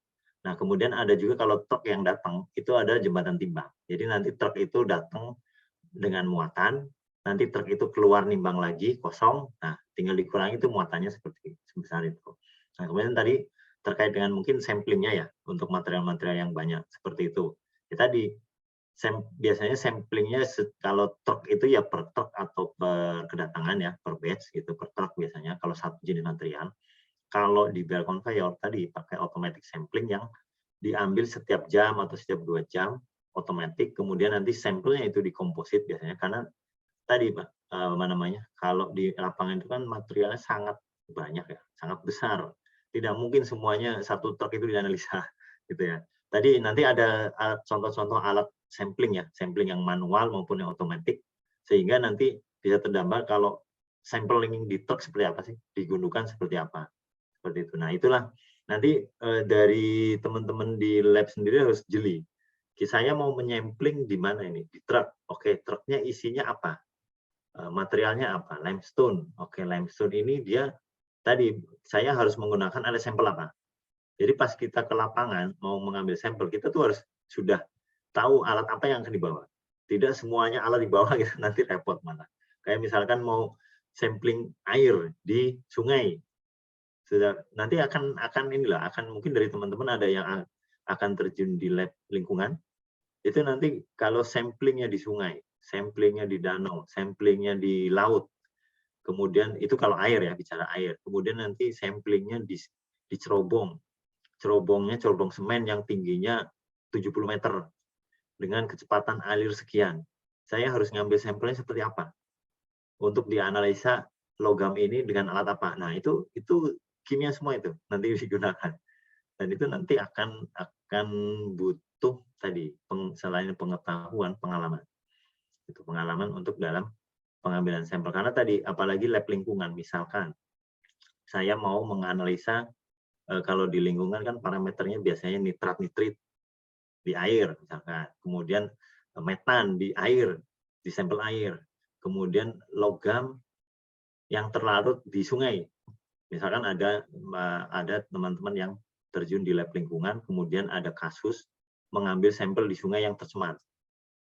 Nah, kemudian ada juga kalau truk yang datang, itu ada jembatan timbang. Jadi nanti truk itu datang dengan muatan, nanti truk itu keluar nimbang lagi, kosong, nah tinggal dikurangi itu muatannya seperti sebesar itu. Nah, kemudian tadi terkait dengan mungkin samplingnya ya, untuk material-material yang banyak, seperti itu. Ya, tadi, biasanya samplingnya kalau truk itu ya per truk atau per kedatangan ya, per batch gitu, per truk biasanya, kalau satu jenis material. Kalau di belt conveyor tadi pakai automatic sampling yang diambil setiap jam atau setiap 2 jam, otomatis, kemudian nanti sampelnya itu dikomposit biasanya, karena tadi Pak, kalau di lapangan itu kan materialnya sangat banyak ya, sangat besar. Tidak mungkin semuanya satu truk itu dianalisa gitu ya. Tadi nanti ada contoh-contoh alat sampling ya, sampling yang manual maupun yang otomatis, sehingga nanti bisa tergambar kalau sampling di truk seperti apa sih, digunakan seperti apa. Seperti itu. Nah, itulah nanti dari teman-teman di lab sendiri harus jeli. Saya mau menyampling di mana ini? Di truk. Oke, truknya isinya apa? Materialnya apa? Limestone. Oke, limestone ini dia tadi saya harus menggunakan alat sampel apa? Jadi pas kita ke lapangan mau mengambil sampel, kita tuh harus sudah tahu alat apa yang akan dibawa. Tidak semuanya alat dibawa gitu, nanti repot malah. Kayak misalkan mau sampling air di sungai, sudah nanti akan mungkin dari teman-teman ada yang akan terjun di lab lingkungan, itu nanti kalau samplingnya di sungai, samplingnya di danau, samplingnya di laut, kemudian itu kalau air ya, bicara air, kemudian nanti samplingnya di cerobong semen yang tingginya 70 meter dengan kecepatan alir sekian. Saya harus ngambil sampelnya seperti apa untuk dianalisa logam ini dengan alat apa. Nah, itu kimia semua itu nanti digunakan, dan itu nanti akan butuh tadi selain pengetahuan, pengalaman. Itu pengalaman untuk dalam pengambilan sampel. Karena tadi apalagi lab lingkungan, misalkan saya mau menganalisa kalau di lingkungan kan parameternya biasanya nitrat-nitrit di air misalkan, kemudian metan di air, di sampel air, kemudian logam yang terlarut di sungai. Misalkan ada teman-teman yang terjun di lab lingkungan, kemudian ada kasus mengambil sampel di sungai yang tercemar.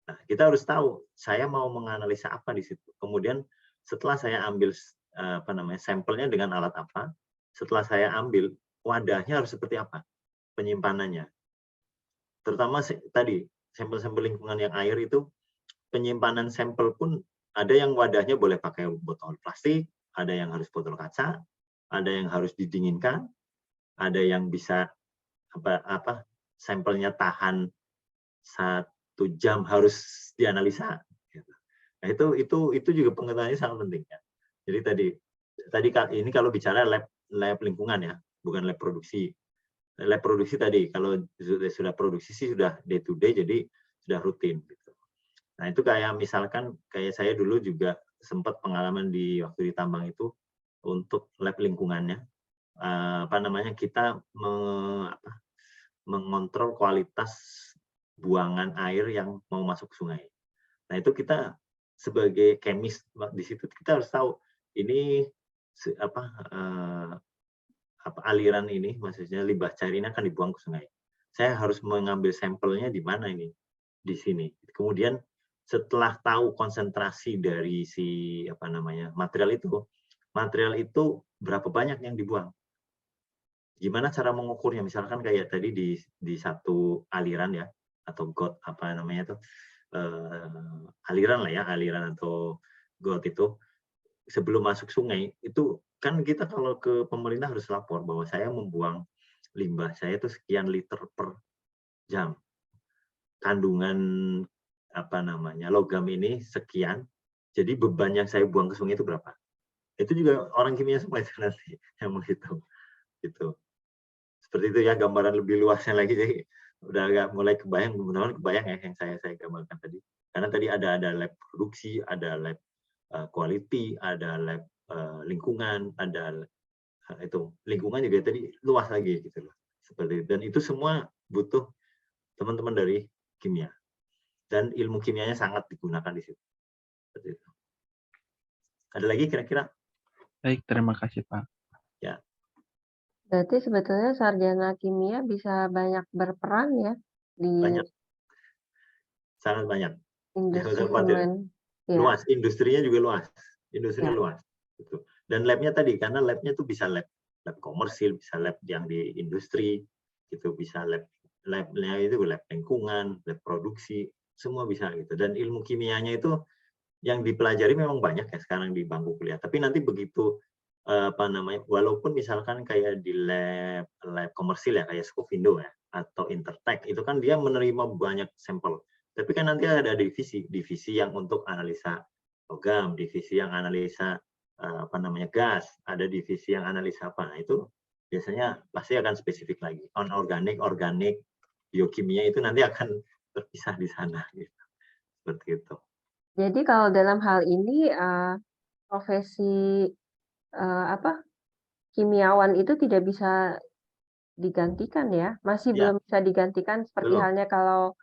Nah, kita harus tahu saya mau menganalisa apa di situ. Kemudian setelah saya ambil sampelnya dengan alat apa, setelah saya ambil wadahnya harus seperti apa, penyimpanannya. Terutama tadi sampel-sampel lingkungan yang air itu penyimpanan sampel pun ada yang wadahnya boleh pakai botol plastik, ada yang harus botol kaca, ada yang harus didinginkan, ada yang bisa sampelnya tahan 1 jam harus dianalisa. Nah, itu juga pengetahuannya sangat penting ya. Jadi tadi ini kalau bicara lab lingkungan ya, bukan lab produksi. Lab produksi tadi kalau sudah produksi sih sudah day to day, jadi sudah rutin gitu. Nah, itu kayak misalkan kayak saya dulu juga sempat pengalaman di waktu di tambang itu untuk lab lingkungannya, kita mengontrol kualitas buangan air yang mau masuk ke sungai. Nah, itu kita sebagai kemis di situ kita harus tahu ini aliran ini, maksudnya limbah cair ini akan dibuang ke sungai. Saya harus mengambil sampelnya di mana ini? Di sini. Kemudian setelah tahu konsentrasi dari material itu berapa banyak yang dibuang? Gimana cara mengukurnya? Misalkan kayak tadi di satu aliran ya, atau got aliran lah ya, aliran atau got itu sebelum masuk sungai itu kan kita kalau ke pemerintah harus lapor bahwa saya membuang limbah saya itu sekian liter per jam. Kandungan logam ini sekian. Jadi beban yang saya buang ke sungai itu berapa? Itu juga orang kimia semua itu nanti yang menghitung. Gitu. Seperti itu ya gambaran lebih luasnya lagi. Jadi udah agak mulai kebayang, benar-benar kebayang ya yang saya gambarkan tadi. Karena tadi ada lab produksi, ada lab quality, ada lab lingkungan, ada itu lingkungan juga tadi luas lagi gitu loh. Seperti itu. Dan itu semua butuh teman-teman dari kimia. Dan ilmu kimianya sangat digunakan di situ. Seperti itu. Ada lagi kira-kira? Baik, terima kasih Pak. Ya. Berarti sebetulnya sarjana kimia bisa banyak berperan ya di banyak. Sangat banyak. industri semen. Ya. Luas, industrinya juga luas. Industrinya luas. Gitu. Dan labnya tadi, karena labnya itu bisa lab komersil, bisa lab yang di industri, gitu, bisa labnya itu lab lingkungan, lab produksi, semua bisa gitu. Dan ilmu kimianya itu yang dipelajari memang banyak ya sekarang di bangku kuliah. Tapi nanti begitu walaupun misalkan kayak di lab komersil ya kayak Scovindo ya atau Intertek itu kan dia menerima banyak sampel. Tapi kan nanti ada divisi yang untuk analisa logam, divisi yang analisa gas, ada divisi yang analisa apa. Nah, itu biasanya pasti akan spesifik lagi. Organik, biokimia itu nanti akan terpisah di sana gitu. Seperti itu. Jadi kalau dalam hal ini profesi kimiawan itu tidak bisa digantikan ya, masih belum bisa digantikan seperti halnya kalau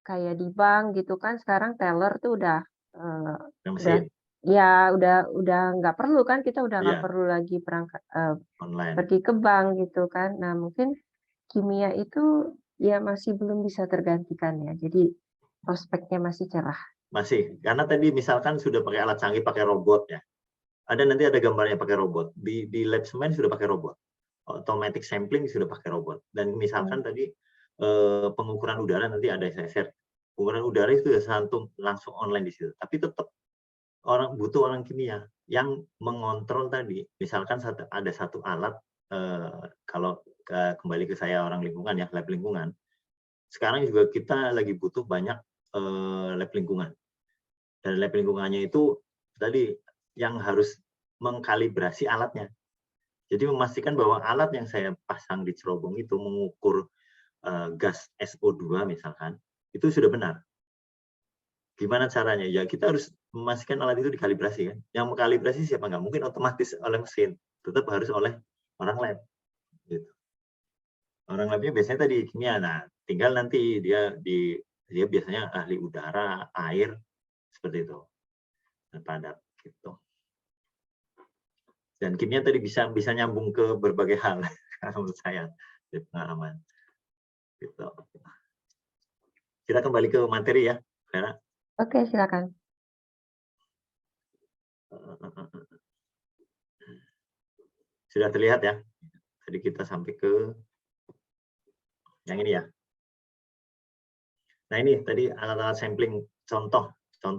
kayak di bank gitu kan sekarang teller tuh udah nggak perlu kan, kita udah nggak perlu lagi pergi ke bank gitu kan. Nah mungkin kimia itu ya masih belum bisa tergantikan ya, jadi prospeknya masih cerah. Masih, karena tadi misalkan sudah pakai alat canggih, pakai robot ya. Nanti ada gambarnya pakai robot. Di lab semen sudah pakai robot. Automatic sampling sudah pakai robot. Dan misalkan tadi pengukuran udara nanti ada saya share. Pengukuran udara itu sudah langsung online di situ. Tapi tetap butuh orang kimia yang mengontrol tadi. Misalkan ada satu alat, kalau kembali ke saya orang lingkungan ya, lab lingkungan. Sekarang juga kita lagi butuh banyak lab lingkungan. Dan lab lingkungannya itu tadi yang harus mengkalibrasi alatnya. Jadi memastikan bahwa alat yang saya pasang di cerobong itu mengukur gas SO2 misalkan, itu sudah benar. Gimana caranya? Ya kita harus memastikan alat itu dikalibrasi kan. Yang mengkalibrasi siapa? Nggak mungkin otomatis oleh mesin, tetap harus oleh orang lab. Gitu. Orang labnya biasanya tadi kimia. Nah, tinggal nanti dia biasanya ahli udara, air, seperti itu. Dan padat gitu. Dan kimia tadi bisa nyambung ke berbagai hal menurut saya dari pengalaman. Gitu. Kita kembali ke materi ya, Vera. Oke, silakan. Sudah terlihat ya. Tadi kita sampai ke yang ini ya. Nah ini tadi alat-alat sampling contoh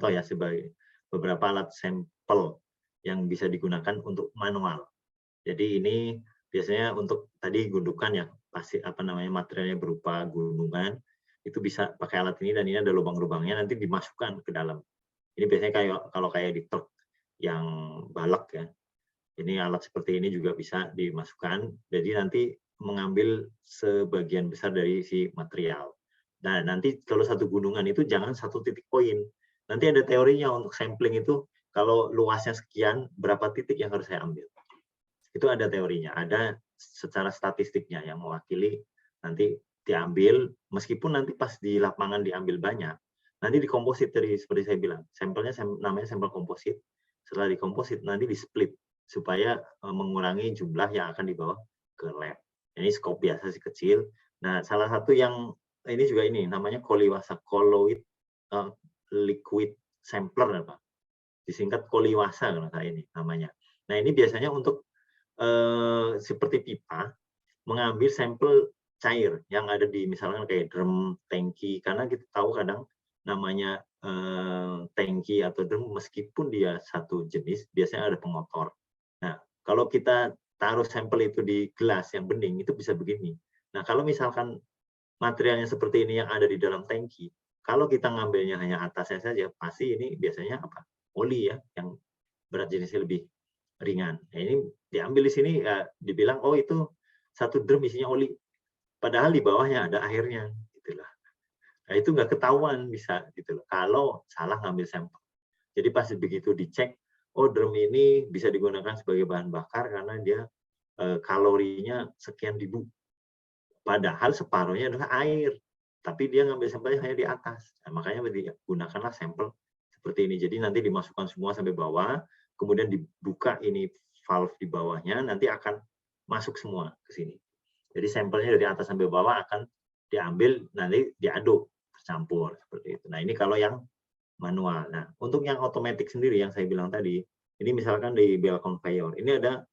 ya sebagai beberapa alat sampel yang bisa digunakan untuk manual. Jadi ini biasanya untuk tadi gundukan ya, pasti materialnya berupa gunungan, itu bisa pakai alat ini dan ini ada lubang-lubangnya nanti dimasukkan ke dalam. Ini biasanya kalau kayak di truk yang balak ya. Ini alat seperti ini juga bisa dimasukkan. Jadi nanti mengambil sebagian besar dari si material. Nah, nanti kalau satu gunungan itu jangan satu titik poin. Nanti ada teorinya untuk sampling itu, kalau luasnya sekian, berapa titik yang harus saya ambil. Itu ada teorinya, ada secara statistiknya yang mewakili nanti diambil, meskipun nanti pas di lapangan diambil banyak, nanti dikomposit tadi seperti saya bilang, sampelnya namanya sampel komposit. Setelah dikomposit nanti di split supaya mengurangi jumlah yang akan dibawa ke lab. Ini skop biasa sih kecil. Nah, salah satu yang ini juga ini namanya Koliwasa Colloid Liquid Sampler apa? Disingkat Koliwasa kalau saya ini namanya. Nah, ini biasanya untuk seperti pipa mengambil sampel cair yang ada di misalkan kayak drum, tangki, karena kita tahu kadang namanya tangki atau drum meskipun dia satu jenis biasanya ada pengotor. Nah, kalau kita taruh sampel itu di gelas yang bening itu bisa begini. Nah, kalau misalkan materialnya seperti ini yang ada di dalam tangki, kalau kita ngambilnya hanya atasnya saja, pasti ini biasanya apa? Oli ya, yang berat jenisnya lebih ringan. Nah, ini diambil di sini ya, dibilang oh itu satu drum isinya oli. Padahal di bawahnya ada airnya, gitulah. Nah, itu nggak ketahuan bisa gitu loh. Kalau salah ngambil sampel. Jadi pas begitu dicek, oh drum ini bisa digunakan sebagai bahan bakar karena dia kalorinya sekian ribu. Padahal separuhnya adalah air. Tapi dia ngambil sampelnya hanya di atas. Nah, makanya gunakanlah sampel seperti ini. Jadi nanti dimasukkan semua sampai bawah, kemudian dibuka ini valve di bawahnya, nanti akan masuk semua ke sini. Jadi sampelnya dari atas sampai bawah akan diambil, nanti diaduk, tercampur seperti itu. Nah ini kalau yang manual. Nah untuk yang otomatis sendiri yang saya bilang tadi, ini misalkan di bell conveyor, ini ada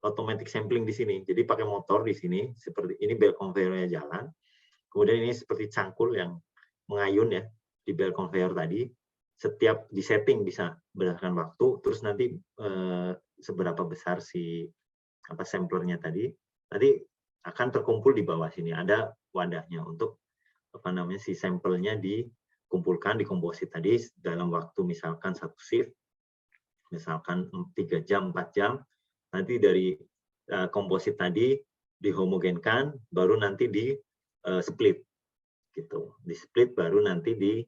automatic sampling di sini. Jadi pakai motor di sini, seperti ini bell conveyor-nya jalan. Kemudian ini seperti cangkul yang mengayun ya di bell conveyor tadi. Setiap disetting bisa berdasarkan waktu, terus nanti seberapa besar si samplernya tadi, nanti akan terkumpul di bawah sini. Ada wadahnya untuk si sampelnya dikumpulkan, dikomposit tadi dalam waktu misalkan satu shift, misalkan 3 jam, 4 jam, nanti dari komposit tadi dihomogenkan, baru nanti di split gitu. Di split baru nanti di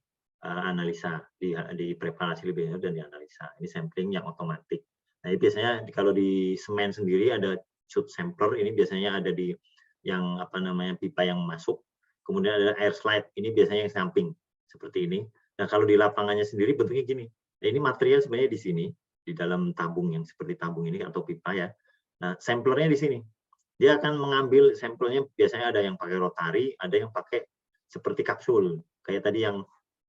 analisa, di preparasi lebih lanjut dan dianalisa. Ini sampling yang otomatis. Nah, ini biasanya kalau di semen sendiri ada chute sampler, ini biasanya ada di yang pipa yang masuk. Kemudian ada air slide, ini biasanya yang samping seperti ini. Nah, kalau di lapangannya sendiri bentuknya gini. Nah, ini material sebenarnya di sini, di dalam tabung yang seperti tabung ini atau pipa ya. Nah, samplernya di sini. Dia akan mengambil sampelnya, biasanya ada yang pakai rotari, ada yang pakai seperti kapsul. Kayak tadi yang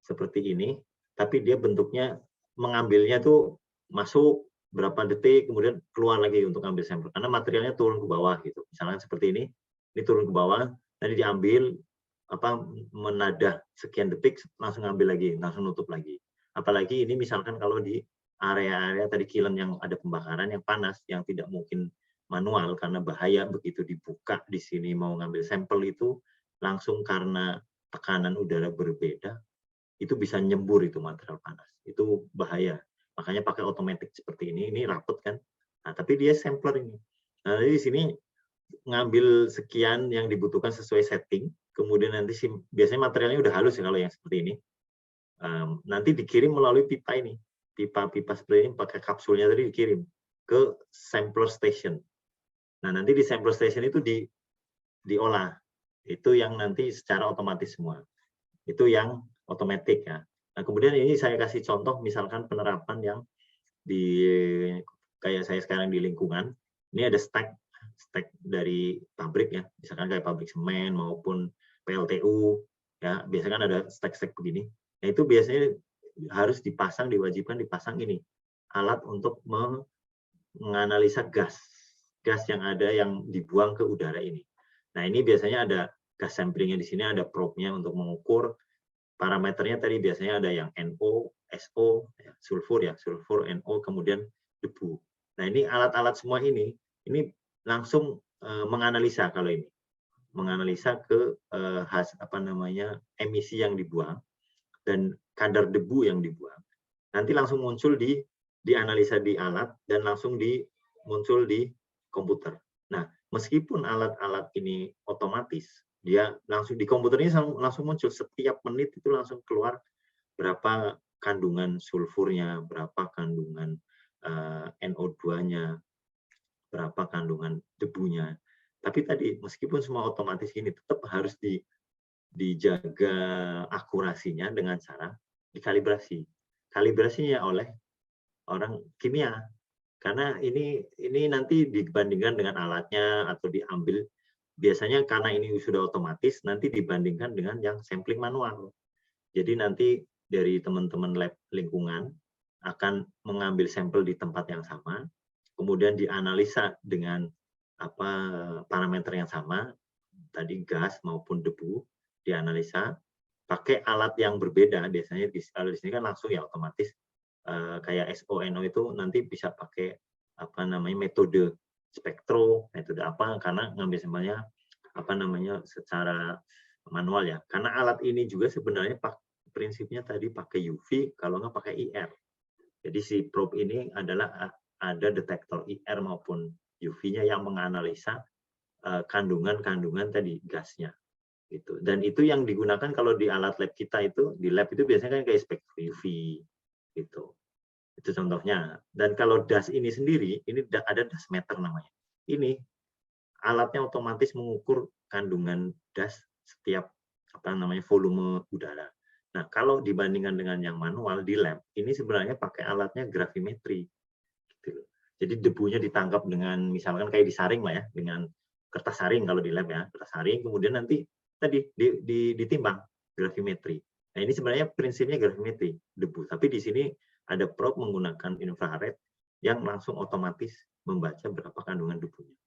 seperti ini, tapi dia bentuknya mengambilnya tuh masuk berapa detik, kemudian keluar lagi untuk ambil sampel. Karena materialnya turun ke bawah gitu. Misalnya seperti ini turun ke bawah, nanti diambil, menadah sekian detik, langsung ambil lagi, langsung nutup lagi. Apalagi ini misalkan kalau di area-area tadi kilen yang ada pembakaran yang panas, yang tidak mungkin manual karena bahaya, begitu dibuka di sini mau ngambil sampel itu langsung karena tekanan udara berbeda, itu bisa nyembur itu material panas. Itu bahaya. Makanya pakai otomatis seperti ini rapet kan. Nah, tapi dia sampler ini. Nah, di sini ngambil sekian yang dibutuhkan sesuai setting, kemudian nanti biasanya materialnya udah halus ya kalau yang seperti ini. nanti dikirim melalui pipa ini. Pipa-pipa seperti ini pakai kapsulnya tadi dikirim ke sampler station. Nah, nanti di sampler station itu diolah. Itu yang nanti secara otomatis semua. Itu yang otomatis ya. Nah, kemudian ini saya kasih contoh misalkan penerapan yang kayak saya sekarang di lingkungan. Ini ada stack dari pabrik ya, misalkan kayak pabrik semen maupun PLTU ya, biasanya kan ada stack begini. Nah, itu biasanya harus diwajibkan dipasang ini alat untuk menganalisa gas yang ada yang dibuang ke udara ini. Nah, ini biasanya ada gas samplingnya di sini, ada probe-nya untuk mengukur parameternya. Tadi biasanya ada yang NO, SO, sulfur, NO, kemudian debu. Nah, ini alat-alat semua ini langsung menganalisa kalau ini, menganalisa ke emisi yang dibuang dan kadar debu yang dibuang. Nanti langsung muncul dianalisa di alat dan langsung muncul di komputer. Nah, meskipun alat-alat ini otomatis, dia langsung di komputer ini langsung muncul setiap menit itu langsung keluar berapa kandungan sulfurnya, berapa kandungan NO2-nya, berapa kandungan debunya. Tapi tadi meskipun semua otomatis ini tetap harus dijaga akurasinya dengan cara dikalibrasi. Kalibrasinya oleh orang kimia. Karena ini nanti dibandingkan dengan alatnya atau diambil, biasanya karena ini sudah otomatis, nanti dibandingkan dengan yang sampling manual. Jadi nanti dari teman-teman lab lingkungan akan mengambil sampel di tempat yang sama, kemudian dianalisa dengan parameter yang sama, tadi gas maupun debu, dianalisa pakai alat yang berbeda. Biasanya kalau di sini kan langsung ya otomatis, kayak SONO itu nanti bisa pakai metode spektro, metode apa, karena ngambil sampelnya secara manual ya. Karena alat ini juga sebenarnya prinsipnya tadi pakai UV, kalau nggak pakai IR. Jadi si probe ini adalah ada detektor IR maupun UV-nya yang menganalisa kandungan tadi gasnya. Gitu. Dan itu yang digunakan kalau di alat lab kita itu, di lab itu biasanya kan kayak spektrum UV gitu. Itu contohnya. Dan kalau das ini sendiri, ini ada das meter namanya. Ini alatnya otomatis mengukur kandungan das setiap volume udara. Nah, kalau dibandingkan dengan yang manual di lab, ini sebenarnya pakai alatnya gravimetri. Gitu. Jadi debunya ditangkap dengan misalkan kayak disaring lah ya, dengan kertas saring kalau di lab ya, kertas saring, kemudian nanti tadi ditimbang gravimetri. Nah, ini sebenarnya prinsipnya gravimetri debu, tapi di sini ada probe menggunakan infrared yang langsung otomatis membaca berapa kandungan debunya.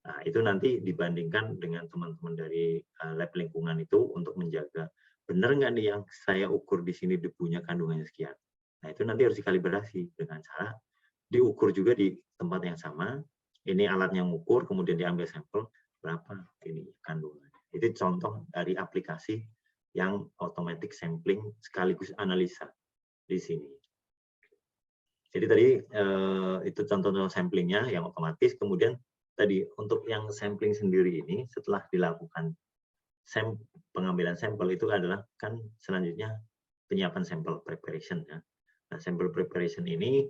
Nah, itu nanti dibandingkan dengan teman-teman dari lab lingkungan itu untuk menjaga benar nggak nih yang saya ukur di sini debunya kandungannya sekian. Nah, itu nanti harus dikalibrasi dengan cara diukur juga di tempat yang sama. Ini alatnya mengukur, kemudian diambil sampel berapa ini kandungan. Itu contoh dari aplikasi yang automatic sampling sekaligus analisa di sini. Jadi tadi itu contoh-contoh samplingnya yang otomatis. Kemudian tadi untuk yang sampling sendiri ini setelah dilakukan pengambilan sampel itu adalah kan selanjutnya penyiapan sampel preparation ya. Nah, sampel preparation ini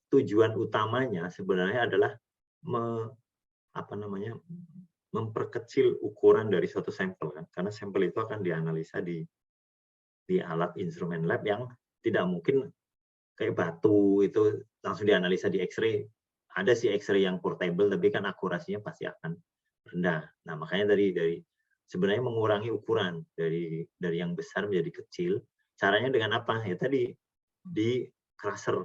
tujuan utamanya sebenarnya adalah memperkecil ukuran dari suatu sampel kan, karena sampel itu akan dianalisa di alat instrumen lab yang tidak mungkin kayak batu itu langsung dianalisa di X-ray. Ada sih X-ray yang portable, tapi kan akurasinya pasti akan rendah. Nah, makanya dari sebenarnya mengurangi ukuran dari yang besar menjadi kecil. Caranya dengan apa? Ya tadi di crusher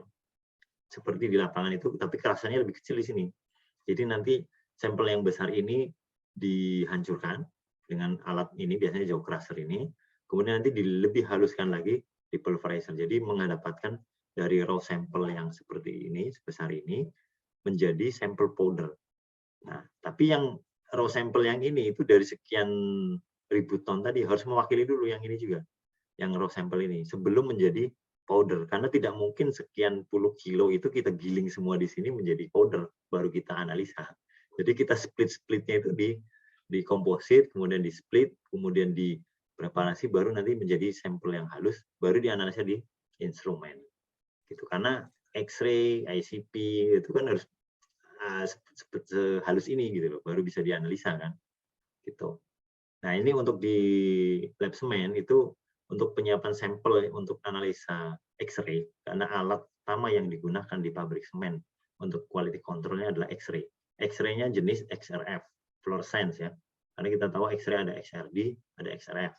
seperti di lapangan itu, tapi crushernya lebih kecil di sini. Jadi nanti sampel yang besar ini dihancurkan dengan alat ini, biasanya jaw crusher ini. Kemudian nanti lebih haluskan lagi di pulverizer. Jadi mendapatkan dari raw sampel yang seperti ini, sebesar ini, menjadi sampel powder. Nah, tapi yang raw sampel yang ini itu dari sekian ribu ton tadi harus mewakili dulu yang ini juga, yang raw sampel ini sebelum menjadi powder, karena tidak mungkin sekian puluh kilo itu kita giling semua di sini menjadi powder baru kita analisa. Jadi kita split-splitnya itu di komposit, kemudian di split, kemudian preparasi baru nanti menjadi sampel yang halus, baru dianalisa di instrumen. Gitu. Karena X-ray, ICP itu kan harus sehalus ini gitu loh, baru bisa dianalisa kan. Gitu. Nah, ini untuk di lab semen itu untuk penyiapan sampel untuk analisa X-ray, karena alat utama yang digunakan di pabrik semen untuk quality control-nya adalah X-ray. X-ray-nya jenis XRF, fluorescence ya. Karena kita tahu X-ray ada XRD, ada XRF.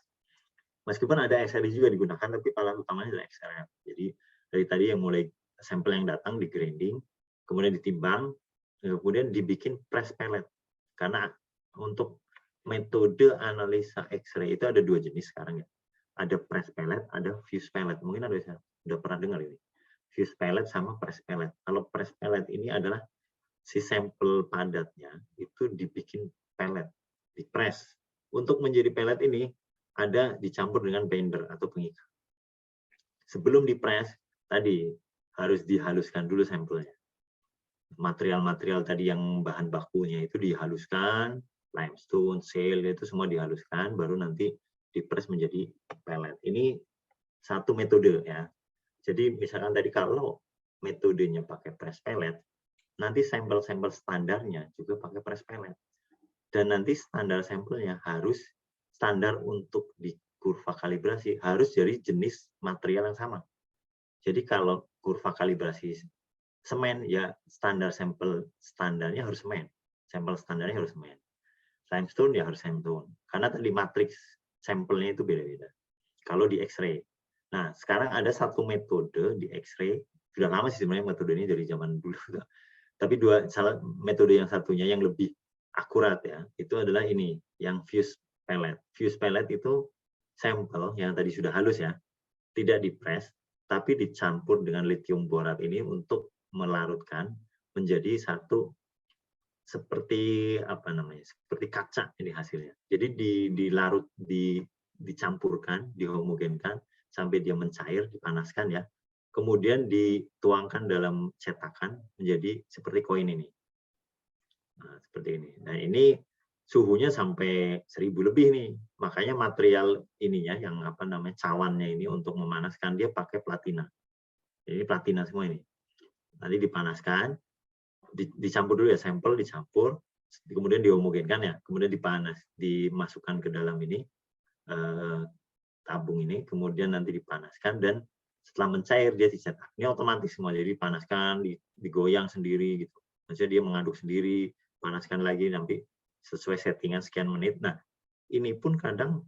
Meskipun ada XRD juga digunakan, tapi alat utamanya adalah XRF. Jadi dari tadi yang mulai sampel yang datang di grinding, kemudian ditimbang, kemudian dibikin press pellet. Karena untuk metode analisa X-ray itu ada 2 jenis sekarang ya. Ada press pellet, ada fuse pellet. Mungkin ada sudah pernah dengar ini. Fuse pellet sama press pellet. Kalau press pellet ini adalah si sampel padatnya itu dibikin pellet, dipress. Untuk menjadi pellet ini ada dicampur dengan binder atau pengikat. Sebelum dipress tadi harus dihaluskan dulu sampelnya. Material-material tadi yang bahan bakunya itu dihaluskan, limestone, shale itu semua dihaluskan, baru nanti dipress menjadi pellet. Ini satu metode ya. Jadi misalkan tadi kalau metodenya pakai press pellet, nanti sampel-sampel standarnya juga pakai press pellet. Dan nanti standar sampelnya harus standar untuk di kurva kalibrasi harus dari jenis material yang sama. Jadi kalau kurva kalibrasi semen ya standar sampel standarnya harus semen. Sampel standarnya harus semen. Limestone ya harus limestone. Karena tadi matriks sampelnya itu beda-beda. Kalau di X-ray. Nah, sekarang ada satu metode di X-ray. Sudah lama sih sebenarnya metode ini dari zaman dulu. Tapi metode yang satunya yang lebih akurat ya, itu adalah ini, yang fuse pellet. Fuse pellet itu sampel yang tadi sudah halus ya, tidak dipress, tapi dicampur dengan lithium borat ini untuk melarutkan menjadi satu seperti apa namanya, seperti kaca ini hasilnya. Jadi dilarut, dicampurkan, dihomogenkan sampai dia mencair, dipanaskan ya. Kemudian dituangkan dalam cetakan menjadi seperti koin ini. Nah, seperti ini. Nah, ini suhunya sampai 1000 lebih nih. Makanya material ininya yang apa namanya cawannya ini untuk memanaskan dia pakai platina. Ini platina semua ini. Nanti dipanaskan, dicampur dulu ya, sampel dicampur, kemudian dihomogenkan ya, kemudian dimasukkan ke dalam ini tabung ini, kemudian nanti dipanaskan dan setelah mencair dia dicetak. Ini otomatis semua, jadi dipanaskan, digoyang sendiri gitu. Maksudnya dia mengaduk sendiri, panaskan lagi nanti sesuai settingan sekian menit. Nah, ini pun kadang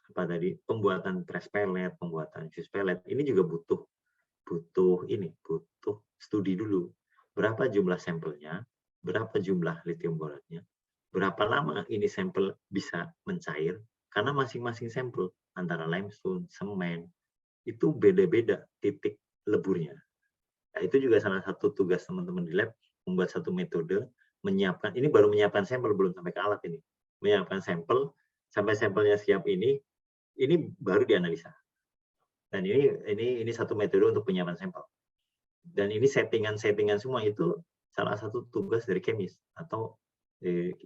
apa tadi pembuatan press pellet, pembuatan fuse pellet ini juga butuh studi dulu. Berapa jumlah sampelnya, berapa jumlah lithium boratnya, berapa lama ini sampel bisa mencair, karena masing-masing sampel antara limestone, semen, itu beda-beda titik leburnya. Nah, itu juga salah satu tugas teman-teman di lab, membuat satu metode, menyiapkan, ini baru menyiapkan sampel, belum sampai ke alat ini. Menyiapkan sampel, sampai sampelnya siap ini baru dianalisa. Dan ini satu metode untuk penyiapan sampel. Dan ini settingan semua itu salah satu tugas dari kemis atau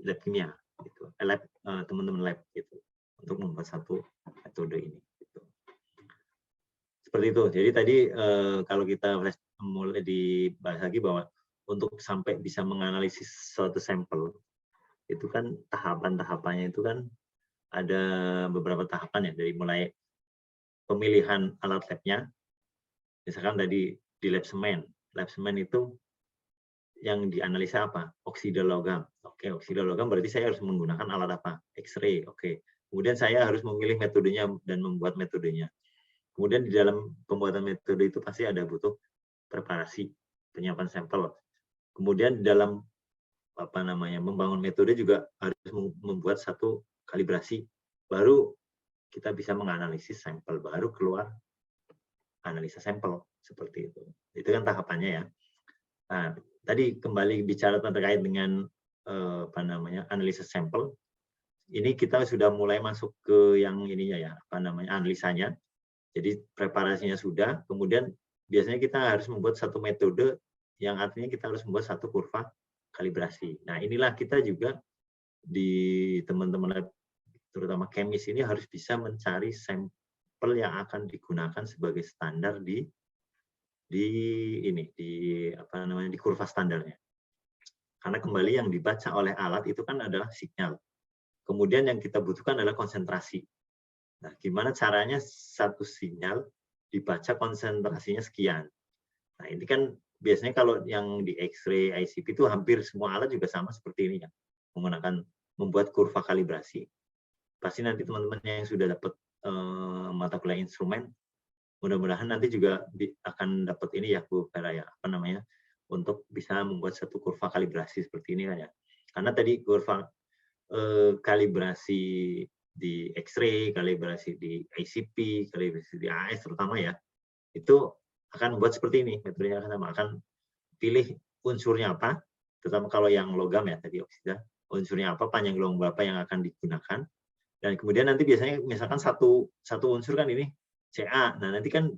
lab kimia gitu. Lab teman-teman lab gitu untuk membuat satu metode ini gitu. Seperti itu. Jadi tadi kalau kita mulai dibahas lagi bahwa untuk sampai bisa menganalisis suatu sampel itu kan tahapan-tahapannya itu kan ada beberapa tahapan ya, dari mulai pemilihan alat labnya. Misalkan tadi di lab semen itu yang dianalisa apa? Oksida logam. Oke, oksida logam berarti saya harus menggunakan alat apa? X-ray. Oke. Kemudian saya harus memilih metodenya dan membuat metodenya. Kemudian di dalam pembuatan metode itu pasti ada butuh preparasi, penyiapan sampel. Kemudian dalam apa namanya membangun metode juga harus membuat satu kalibrasi. Baru kita bisa menganalisis sampel, baru keluar analisa sampel seperti itu. Itu kan tahapannya ya. Nah, tadi kembali bicara terkait dengan apa namanya analisa sampel. Ini kita sudah mulai masuk ke yang ininya ya, apa namanya analisanya. Jadi preparasinya sudah, kemudian biasanya kita harus membuat satu metode yang artinya kita harus membuat satu kurva kalibrasi. Nah, inilah kita juga di teman-teman terutama kemis ini harus bisa mencari sampel yang akan digunakan sebagai standar di apa namanya, di kurva standarnya. Karena kembali yang dibaca oleh alat itu kan adalah sinyal. Kemudian yang kita butuhkan adalah konsentrasi. Nah, gimana caranya satu sinyal dibaca konsentrasinya sekian. Nah, ini kan biasanya kalau yang di X-ray, ICP itu hampir semua alat juga sama seperti ini ya, menggunakan membuat kurva kalibrasi. Pasti nanti teman-teman yang sudah dapat mata kuliah instrumen, mudah-mudahan nanti juga akan dapat ini ya Bu Vera ya, apa namanya, untuk bisa membuat satu kurva kalibrasi seperti ini kan ya. Karena tadi kurva kalibrasi di X-ray, kalibrasi di ICP, kalibrasi di AS terutama ya, itu akan buat seperti ini, metodenya akan sama, akan pilih unsurnya apa, terutama kalau yang logam ya tadi oksida, unsurnya apa, panjang gelombang berapa yang akan digunakan, dan kemudian nanti biasanya misalkan satu unsur kan ini Ca, nah nanti kan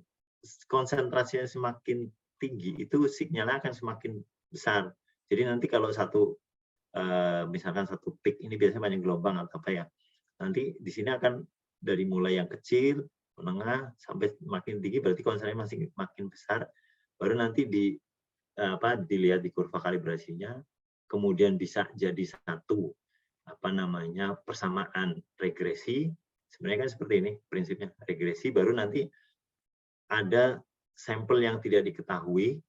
konsentrasinya semakin tinggi, itu sinyalnya akan semakin besar. Jadi nanti kalau misalkan satu peak ini biasanya panjang gelombang atau apa ya, nanti di sini akan dari mulai yang kecil, menengah sampai makin tinggi, berarti konsentrasinya masih makin besar, baru nanti dilihat di kurva kalibrasinya, kemudian bisa jadi satu persamaan regresi. Sebenarnya kan seperti ini prinsipnya, regresi, baru nanti ada sampel yang tidak diketahui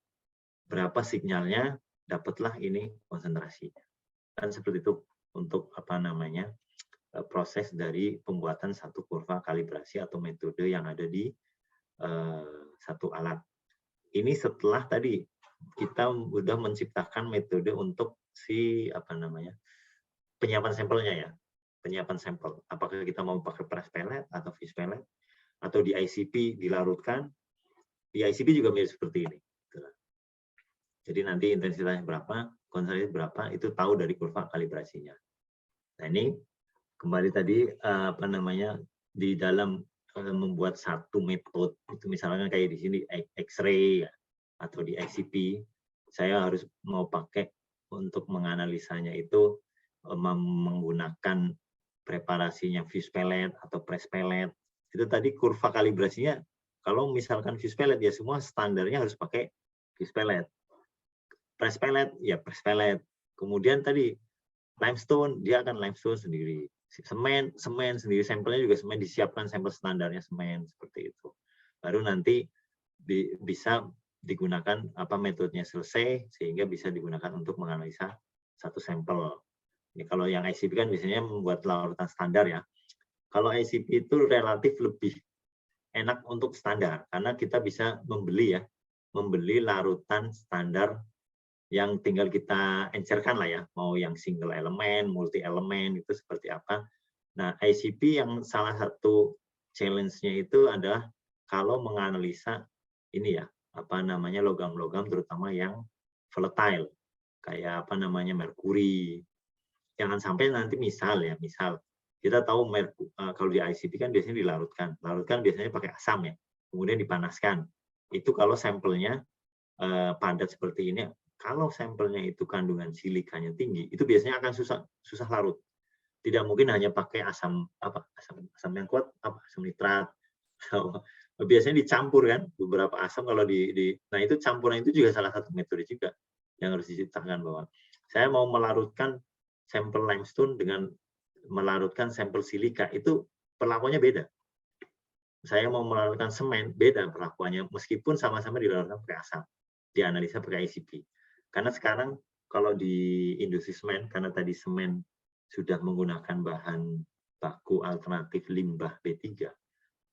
berapa sinyalnya, dapatlah ini konsentrasinya. Kan seperti itu untuk proses dari pembuatan satu kurva kalibrasi atau metode yang ada di satu alat. Ini setelah tadi kita sudah menciptakan metode untuk penyiapan sampelnya ya, penyiapan sampel. Apakah kita mau pakai press pellet atau fuse pellet, atau di ICP dilarutkan. Di ICP juga mirip seperti ini. Jadi nanti intensitasnya berapa, konsentrasi berapa, itu tahu dari kurva kalibrasinya. Nah ini kembali tadi di dalam membuat satu metode, itu misalnya kayak di sini X-ray atau di ICP, saya harus mau pakai untuk menganalisanya itu menggunakan preparasinya fuse pellet atau press pellet. Itu tadi kurva kalibrasinya, kalau misalkan fuse pellet ya semua standarnya harus pakai fuse pellet. Press pellet ya press pellet. Kemudian tadi limestone, dia akan limestone sendiri. Semen sendiri, sampelnya juga semen, disiapkan sampel standarnya semen, seperti itu. Baru nanti bisa digunakan metodenya selesai, sehingga bisa digunakan untuk menganalisa satu sampel. Ini kalau yang ICP kan biasanya membuat larutan standar ya. Kalau ICP itu relatif lebih enak untuk standar, karena kita bisa membeli larutan standar yang tinggal kita encerkan lah ya, mau yang single elemen, multi elemen, itu seperti apa. Nah, ICP yang salah satu challenge-nya itu adalah kalau menganalisa ini ya, logam-logam terutama yang volatile, kayak merkuri. Jangan sampai nanti misal kita tahu kalau di ICP kan biasanya dilarutkan biasanya pakai asam ya, kemudian dipanaskan. Itu kalau sampelnya padat seperti ini. Kalau sampelnya itu kandungan silikanya tinggi, itu biasanya akan susah larut. Tidak mungkin hanya pakai asam yang kuat, asam nitrat. Biasanya dicampur kan, beberapa asam kalau nah itu campuran itu juga salah satu metode juga yang harus diciptakan, bahwa saya mau melarutkan sampel limestone dengan melarutkan sampel silika, itu perlakuannya beda. Saya mau melarutkan semen, beda perlakuannya, meskipun sama-sama dilarutkan pakai asam, dianalisa pakai ICP. Karena sekarang kalau di industri semen, karena tadi semen sudah menggunakan bahan baku alternatif limbah B3,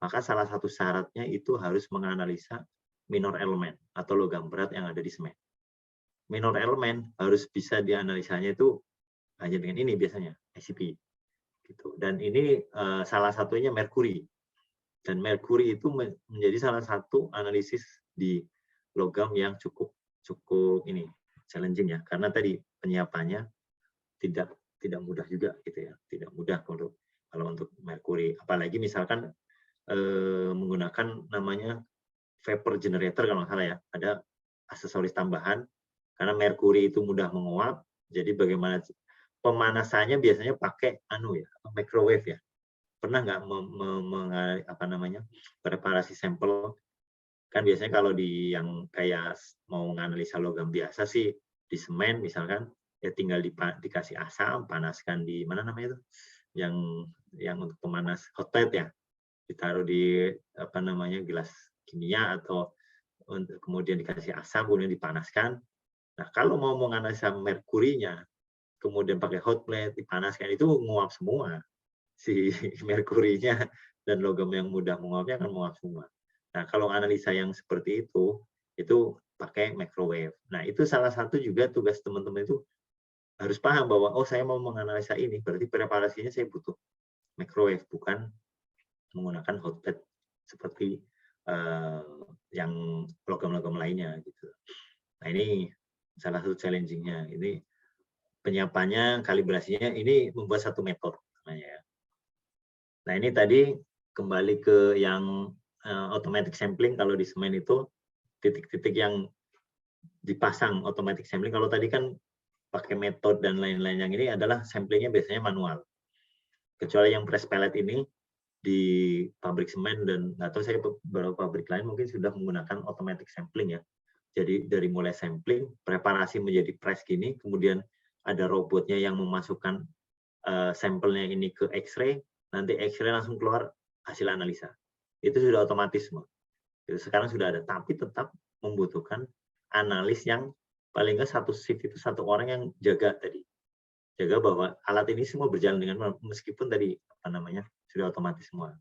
maka salah satu syaratnya itu harus menganalisa minor elemen atau logam berat yang ada di semen. Minor elemen harus bisa dianalisanya itu hanya dengan ini biasanya, ICP. Gitu. Dan ini salah satunya merkuri. Dan merkuri itu menjadi salah satu analisis di logam yang cukup ini challenging ya, karena tadi penyiapannya tidak mudah juga gitu ya, tidak mudah kalau untuk merkuri, apalagi misalkan menggunakan namanya vapor generator kalau nggak salah ya, ada aksesoris tambahan karena merkuri itu mudah menguap, jadi bagaimana pemanasannya biasanya pakai microwave ya, pernah nggak preparasi sampel? Kan biasanya kalau di yang kayak mau menganalisa logam biasa sih di semen misalkan ya tinggal dikasih asam, panaskan di mana namanya itu yang untuk pemanas hot plate ya, ditaruh di gelas kimia atau kemudian dikasih asam kemudian dipanaskan. Nah kalau mau menganalisa merkurinya kemudian pakai hot plate dipanaskan itu nguap semua si merkurinya dan logam yang mudah menguapnya akan menguap semua. Nah, kalau analisa yang seperti itu pakai microwave. Nah, itu salah satu juga tugas teman-teman itu harus paham bahwa, oh saya mau menganalisa ini, berarti preparasinya saya butuh microwave, bukan menggunakan hot plate seperti yang logam-logam lainnya. Gitu. Nah, ini salah satu challenging-nya. Ini penyiapannya, kalibrasinya, ini membuat satu metode. Nah, ini tadi kembali ke yang automatic sampling. Kalau di semen itu titik-titik yang dipasang automatic sampling. Kalau tadi kan pakai metode dan lain-lain, yang ini adalah samplingnya biasanya manual. Kecuali yang press pellet ini di pabrik semen dan atau saya beberapa pabrik lain mungkin sudah menggunakan automatic sampling ya. Jadi dari mulai sampling, preparasi menjadi press gini, kemudian ada robotnya yang memasukkan sampelnya ini ke X-ray, nanti X-ray langsung keluar hasil analisa. Itu sudah otomatis semua. Sekarang sudah ada, tapi tetap membutuhkan analis yang paling nggak satu shift itu satu orang yang jaga tadi. Jaga bahwa alat ini semua berjalan dengan meskipun tadi sudah otomatis semua.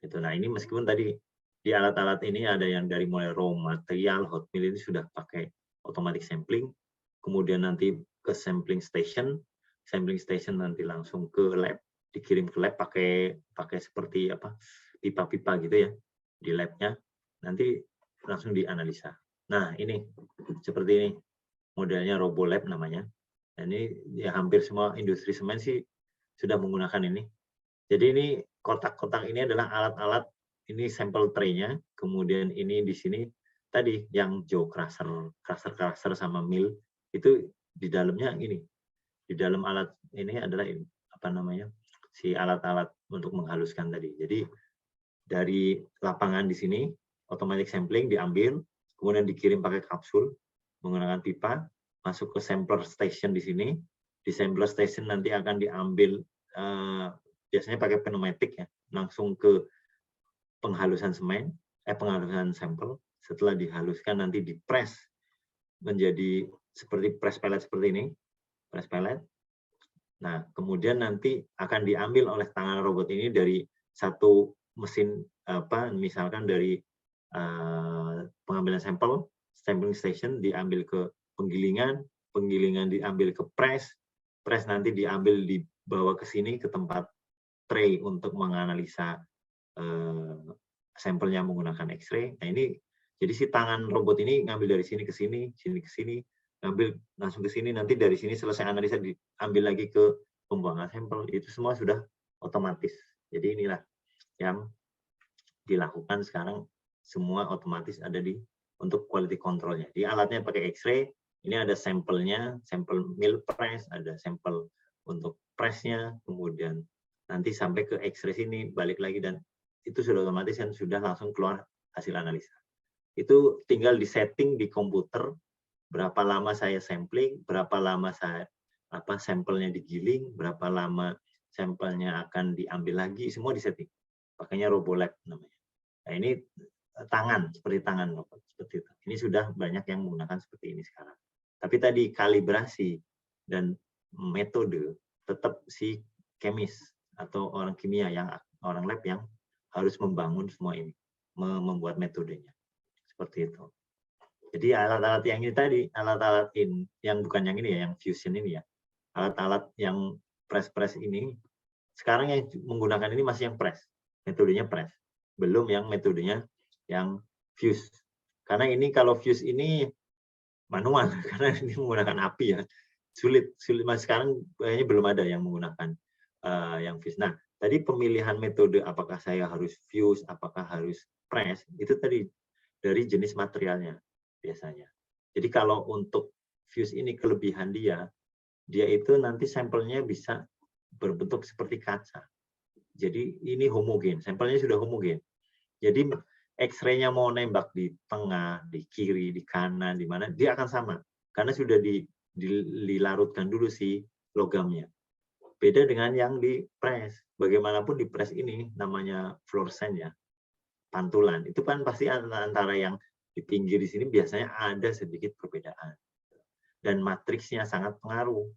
Itu. Nah, ini meskipun tadi di alat-alat ini ada yang dari mulai raw material, hot mill ini sudah pakai automatic sampling, kemudian nanti ke sampling station nanti langsung ke lab, dikirim ke lab pakai seperti pipa-pipa gitu ya di labnya, nanti langsung dianalisa. Nah, ini seperti ini modelnya RoboLab namanya. Nah, ini ya hampir semua industri semen sih sudah menggunakan ini. Jadi ini kotak-kotak ini adalah alat-alat, ini sampel tray-nya, kemudian ini di sini tadi yang jaw crusher sama mill itu di dalamnya ini. Di dalam alat ini adalah ini, si alat-alat untuk menghaluskan tadi. Jadi dari lapangan di sini automatic sampling diambil, kemudian dikirim pakai kapsul menggunakan pipa, masuk ke sampler station di sini. Di sampler station nanti akan diambil biasanya pakai pneumatik ya, langsung ke penghalusan semen, penghalusan sampel. Setelah dihaluskan nanti di-press menjadi seperti press pellet seperti ini, press pellet. Nah, kemudian nanti akan diambil oleh tangan robot ini dari satu mesin misalkan dari pengambilan sampel, sampling station diambil ke penggilingan diambil ke press nanti dibawa ke sini ke tempat tray untuk menganalisa sampelnya menggunakan X-ray. Nah, ini jadi si tangan robot ini ngambil dari sini ke sini ke sini, ngambil langsung ke sini, nanti dari sini selesai analisa diambil lagi ke pembuangan sampel. Itu semua sudah otomatis. Jadi inilah yang dilakukan sekarang, semua otomatis ada untuk quality control-nya. Di alatnya pakai X-ray, ini ada sampelnya, sampel mill press, ada sampel untuk press-nya, kemudian nanti sampai ke X-ray sini, balik lagi, dan itu sudah otomatis dan sudah langsung keluar hasil analisa. Itu tinggal di-setting di komputer, berapa lama saya sampling, berapa lama sampelnya digiling, berapa lama sampelnya akan diambil lagi, semua di-setting. Pakainya RoboLab namanya. Nah, ini seperti tangan robot seperti itu. Ini sudah banyak yang menggunakan seperti ini sekarang. Tapi tadi kalibrasi dan metode tetap si kemis atau orang kimia orang lab yang harus membangun semua ini, membuat metodenya. Seperti itu. Jadi alat-alat yang ini tadi, alat-alat yang bukan yang ini ya, yang fusion ini ya. Alat-alat yang press ini, sekarang yang menggunakan ini masih yang press. Metodenya press. Belum yang metodenya yang fuse. Karena ini kalau fuse ini manual, karena ini menggunakan api ya. Sulit. Mas sekarang kayaknya belum ada yang menggunakan yang fuse. Nah, tadi pemilihan metode apakah saya harus fuse, apakah harus press, itu tadi dari jenis materialnya biasanya. Jadi kalau untuk fuse ini kelebihan dia itu nanti sampelnya bisa berbentuk seperti kaca. Jadi ini homogen, sampelnya sudah homogen. Jadi X-ray-nya mau nembak di tengah, di kiri, di kanan, di mana, dia akan sama. Karena sudah dilarutkan dulu si logamnya. Beda dengan yang di press. Bagaimanapun di press ini namanya fluorescent ya, pantulan. Itu kan pasti antara yang di pinggir di sini biasanya ada sedikit perbedaan. Dan matriksnya sangat pengaruh.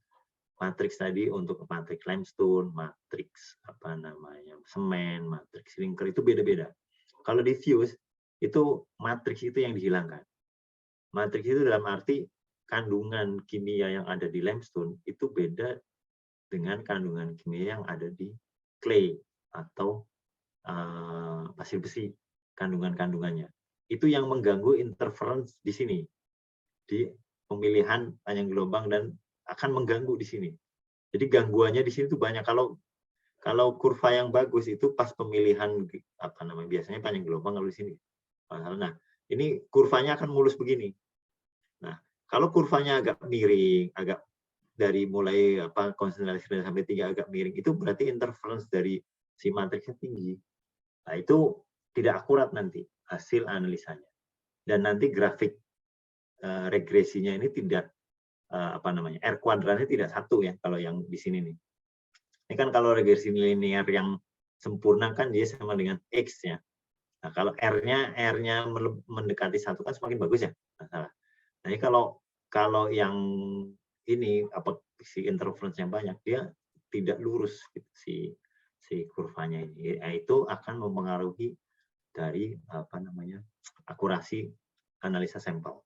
Matriks tadi untuk matriks limestone, matriks semen, matriks lingkar itu beda-beda. Kalau di fuse itu matriks itu yang dihilangkan. Matriks itu dalam arti kandungan kimia yang ada di limestone itu beda dengan kandungan kimia yang ada di clay atau pasir besi, kandungan-kandungannya. Itu yang mengganggu interference di sini, di pemilihan panjang gelombang, dan akan mengganggu di sini. Jadi gangguannya di sini tuh banyak. Kalau kurva yang bagus itu pas pemilihan biasanya panjang gelombang kalau di sini. Nah, ini kurvanya akan mulus begini. Nah, kalau kurvanya agak miring, agak dari mulai konsentrasi sampai 3 agak miring, itu berarti interference dari si matriksnya tinggi. Nah, itu tidak akurat nanti hasil analisanya. Dan nanti grafik regresinya ini tidak R kuadrannya tidak satu ya kalau yang di sini nih. Ini kan kalau regresi linear yang sempurna kan dia sama dengan X ya. Nah, kalau R-nya mendekati 1 kan semakin bagus ya. Nah, ini kalau yang ini si interference yang banyak, dia tidak lurus gitu, si kurvanya ini. Itu akan mempengaruhi dari akurasi analisa sampel.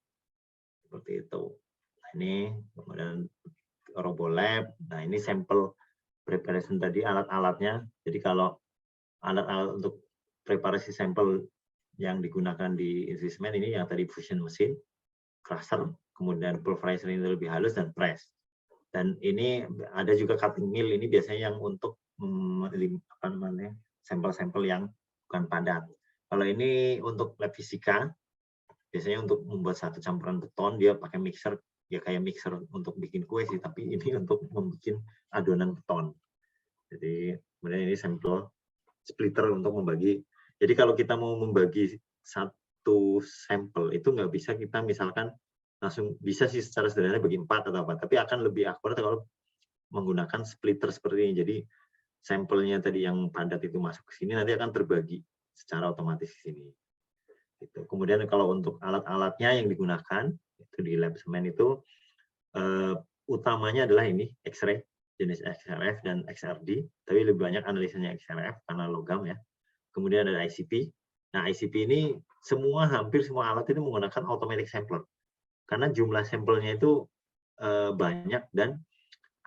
Seperti itu. Nah, ini kemudian RoboLab. Nah, ini sampel preparation tadi, alat-alatnya. Jadi kalau alat-alat untuk preparasi sampel yang digunakan di instrument ini yang tadi fusion mesin, crusher, kemudian pulverizer ini lebih halus, dan press. Dan ini ada juga cutting mill, ini biasanya yang untuk sampel-sampel yang bukan padat. Kalau ini untuk lab fisika, biasanya untuk membuat satu campuran beton dia pakai mixer, ya kayak mixer untuk bikin kue sih, tapi ini untuk membuat adonan beton. Jadi kemudian ini sampel splitter untuk membagi. Jadi kalau kita mau membagi satu sampel itu nggak bisa kita misalkan langsung, bisa sih secara sederhana bagi 4 atau apa, tapi akan lebih akurat kalau menggunakan splitter seperti ini. Jadi sampelnya tadi yang padat itu masuk ke sini, nanti akan terbagi secara otomatis di sini. Gitu. Kemudian kalau untuk alat-alatnya yang digunakan itu di lab semen itu utamanya adalah ini X-ray, jenis XRF dan XRD, tapi lebih banyak analisanya XRF karena logam ya. Kemudian ada ICP. Nah, ICP ini hampir semua alat ini menggunakan automatic sampler. Karena jumlah sampelnya itu banyak, dan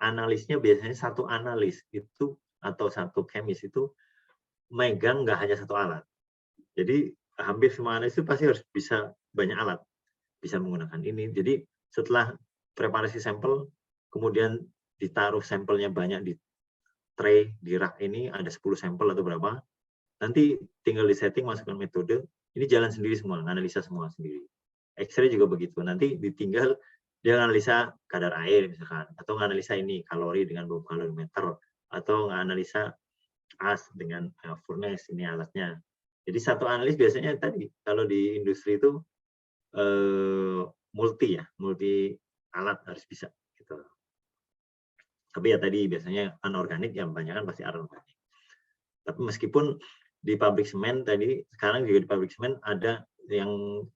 analisnya biasanya satu analis itu atau satu kemis itu megang nggak hanya satu alat. Jadi hampir semua analis itu pasti harus bisa banyak alat, bisa menggunakan ini. Jadi setelah preparasi sampel, kemudian ditaruh sampelnya banyak di tray, di rak ini ada 10 sampel atau berapa, nanti tinggal di setting, masukkan metode, ini jalan sendiri semua, analisa semua sendiri. X-ray juga begitu, nanti ditinggal dia analisa kadar air misalkan, atau analisa ini kalori dengan bom kalorimeter, atau analisa as dengan furnace, ini alatnya. Jadi satu analis biasanya tadi kalau di industri itu multi alat harus bisa gitu. Tapi ya tadi biasanya anorganik, yang banyak kan pasti anorganik. Tapi meskipun di pabrik semen tadi, sekarang juga di pabrik semen ada yang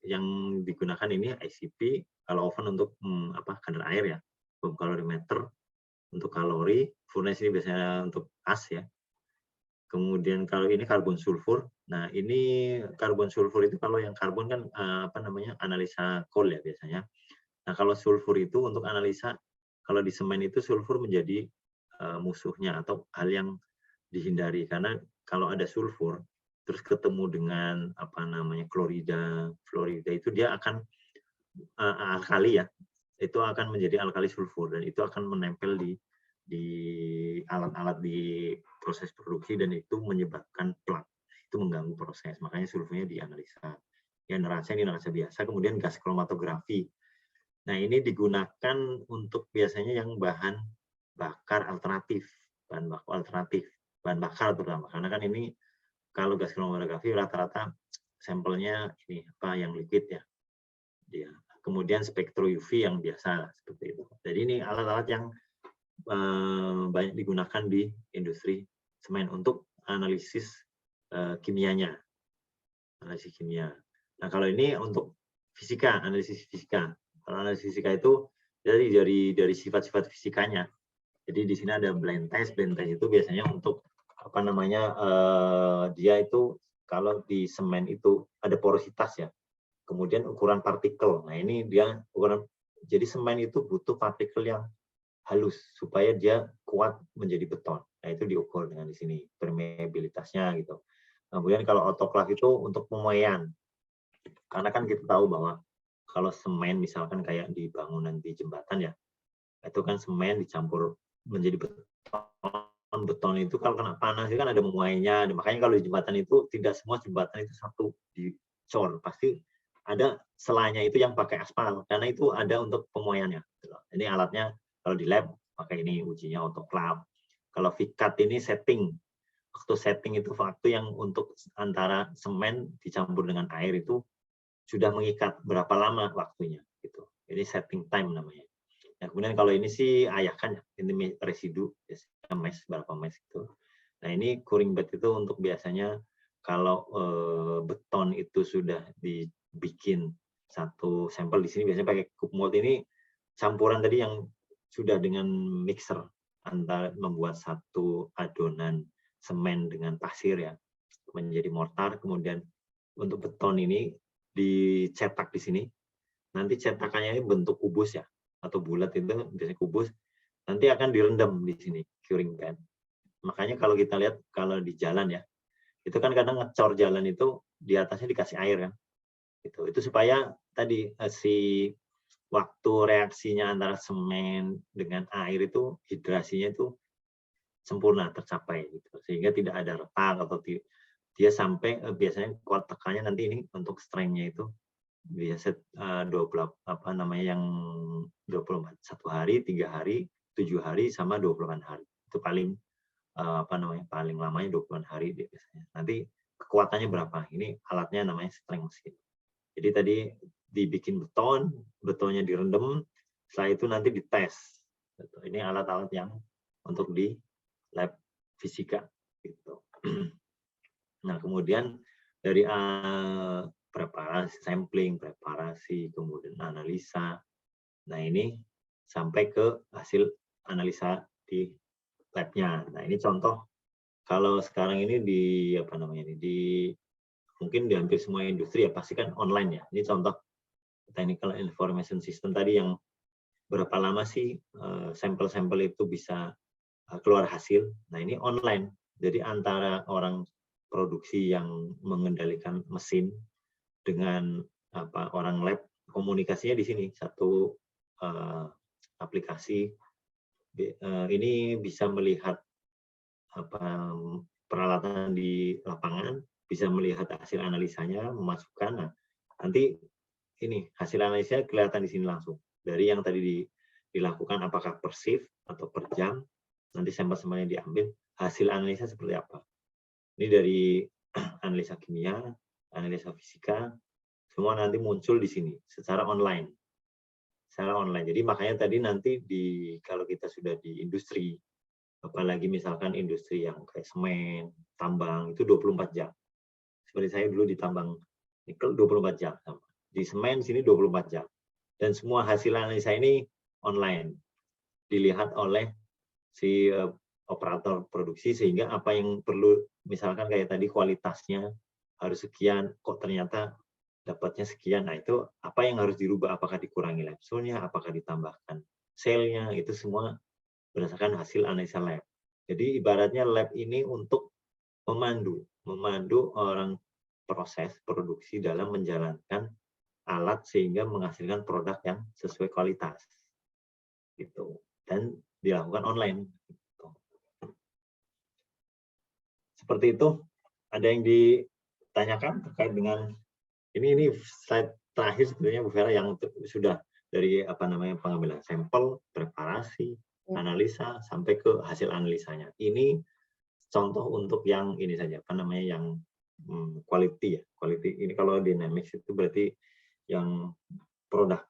digunakan ini ICP, kalau oven untuk kadar air ya, bom kalorimeter untuk kalori, furnace ini biasanya untuk as ya. Kemudian kalau ini karbon sulfur. Nah, ini karbon sulfur itu kalau yang karbon kan analisa coal ya biasanya. Nah, kalau sulfur itu untuk analisa, kalau di semen itu sulfur menjadi musuhnya atau hal yang dihindari, karena kalau ada sulfur terus ketemu dengan klorida itu dia akan alkali ya. Itu akan menjadi alkali sulfur, dan itu akan menempel di alat-alat di proses produksi, dan itu menyebabkan plak, itu mengganggu proses, makanya sulfurnya dianalisa. Ya, nerasa ini nerasa biasa. Kemudian gas kromatografi. Nah, ini digunakan untuk biasanya yang bahan bakar alternatif, bahan baku alternatif. bahan bakar terutama, karena kan ini kalau gas kromatografi rata-rata sampelnya ini apa yang liquid ya. Kemudian spektro UV yang biasa seperti itu. Jadi ini alat-alat yang banyak digunakan di industri semen untuk analisis kimianya, analisis kimia. Nah kalau ini untuk fisika, analisis fisika. Kalau analisis fisika itu dari sifat-sifat fisikanya. Jadi di sini ada blend test. Blend test itu biasanya untuk apa namanya dia itu kalau di semen itu ada porositas ya. Kemudian ukuran partikel. Nah ini dia ukuran. Jadi semen itu butuh partikel yang halus supaya dia kuat menjadi beton. Nah itu diukur dengan di sini permeabilitasnya gitu. Kemudian kalau autoclave itu untuk pemurnian. Karena kan kita tahu bahwa kalau semen misalkan kayak di bangunan di jembatan ya, itu kan semen dicampur menjadi beton. Beton itu kalau kena panas itu kan ada memuainya. Makanya kalau di jembatan itu tidak semua jembatan itu satu dicor, pasti ada selanya itu yang pakai aspal karena itu ada untuk pemuaiannya. Ini alatnya kalau di lab pakai ini ujinya autoclave. Kalau vicat ini setting. Waktu setting itu waktu yang untuk antara semen dicampur dengan air itu sudah mengikat berapa lama waktunya gitu. Jadi setting time namanya. Nah, kemudian kalau ini sih ayahkan ini residu biasanya mes berapa mes itu. Nah, ini curing bed itu untuk biasanya kalau beton itu sudah dibikin satu sampel di sini biasanya pakai cup mold ini campuran tadi yang sudah dengan mixer antara membuat satu adonan semen dengan pasir ya menjadi mortar, kemudian untuk beton ini dicetak di sini. Nanti cetakannya ini bentuk kubus ya atau bulat itu biasanya kubus. Nanti akan direndam di sini curing bed. Makanya kalau kita lihat kalau di jalan ya, itu kan kadang ngecor jalan itu di atasnya dikasih air kan. Itu supaya tadi si waktu reaksinya antara semen dengan air itu hidrasinya itu sempurna tercapai gitu. Sehingga tidak ada retak atau dia sampai biasanya kuat tekannya nanti ini untuk strength-nya itu biasa 20 apa namanya yang 21 hari, 3 hari, 7 hari sama 28 hari. Itu paling apa namanya paling lamanya 20 hari biasanya. Nanti kekuatannya berapa? Ini alatnya namanya strength mesin. Jadi tadi dibikin beton, betonnya direndam, setelah itu nanti dites. Ini alat-alat yang untuk di lab fisika gitu. Nah, kemudian dari preparasi, sampling, preparasi, kemudian analisa. Nah, ini sampai ke hasil analisa di lab-nya. Nah, ini contoh kalau sekarang ini di apa namanya ini di mungkin di hampir semua industri ya pasti kan online ya. Ini contoh technical information system tadi yang berapa lama sih sampel-sampel itu bisa keluar hasil. Nah, ini online. Jadi antara orang produksi yang mengendalikan mesin dengan orang lab komunikasinya di sini satu aplikasi ini bisa melihat peralatan di lapangan, bisa melihat hasil analisanya, memasukkan. Nah, nanti ini hasil analisanya kelihatan di sini langsung dari yang tadi dilakukan apakah per shift atau per jam, nanti sampel-sampelnya diambil, hasil analisa seperti apa. Ini dari analisa kimia, analisa fisika, semua nanti muncul di sini secara online. Secara online. Jadi makanya tadi nanti kalau kita sudah di industri, apalagi misalkan industri yang kayak semen, tambang, itu 24 jam. Seperti saya dulu di tambang nikel 24 jam. Di semen sini 24 jam. Dan semua hasil analisa ini online. Dilihat oleh si operator produksi sehingga apa yang perlu misalkan kayak tadi kualitasnya harus sekian kok ternyata dapatnya sekian. Nah, itu apa yang harus dirubah, apakah dikurangi lapsnya, apakah ditambahkan selnya, itu semua berdasarkan hasil analisa lab. Jadi ibaratnya lab ini untuk memandu orang proses produksi dalam menjalankan alat sehingga menghasilkan produk yang sesuai kualitas. Gitu. Dan dilakukan online. Seperti itu. Ada yang ditanyakan terkait dengan ini slide terakhir sebenarnya Bu Vera yang sudah dari pengambilan sampel, preparasi, analisa sampai ke hasil analisanya. Ini contoh untuk yang ini saja, apa namanya, yang quality ya. Quality ini kalau Dynamics itu berarti yang produk.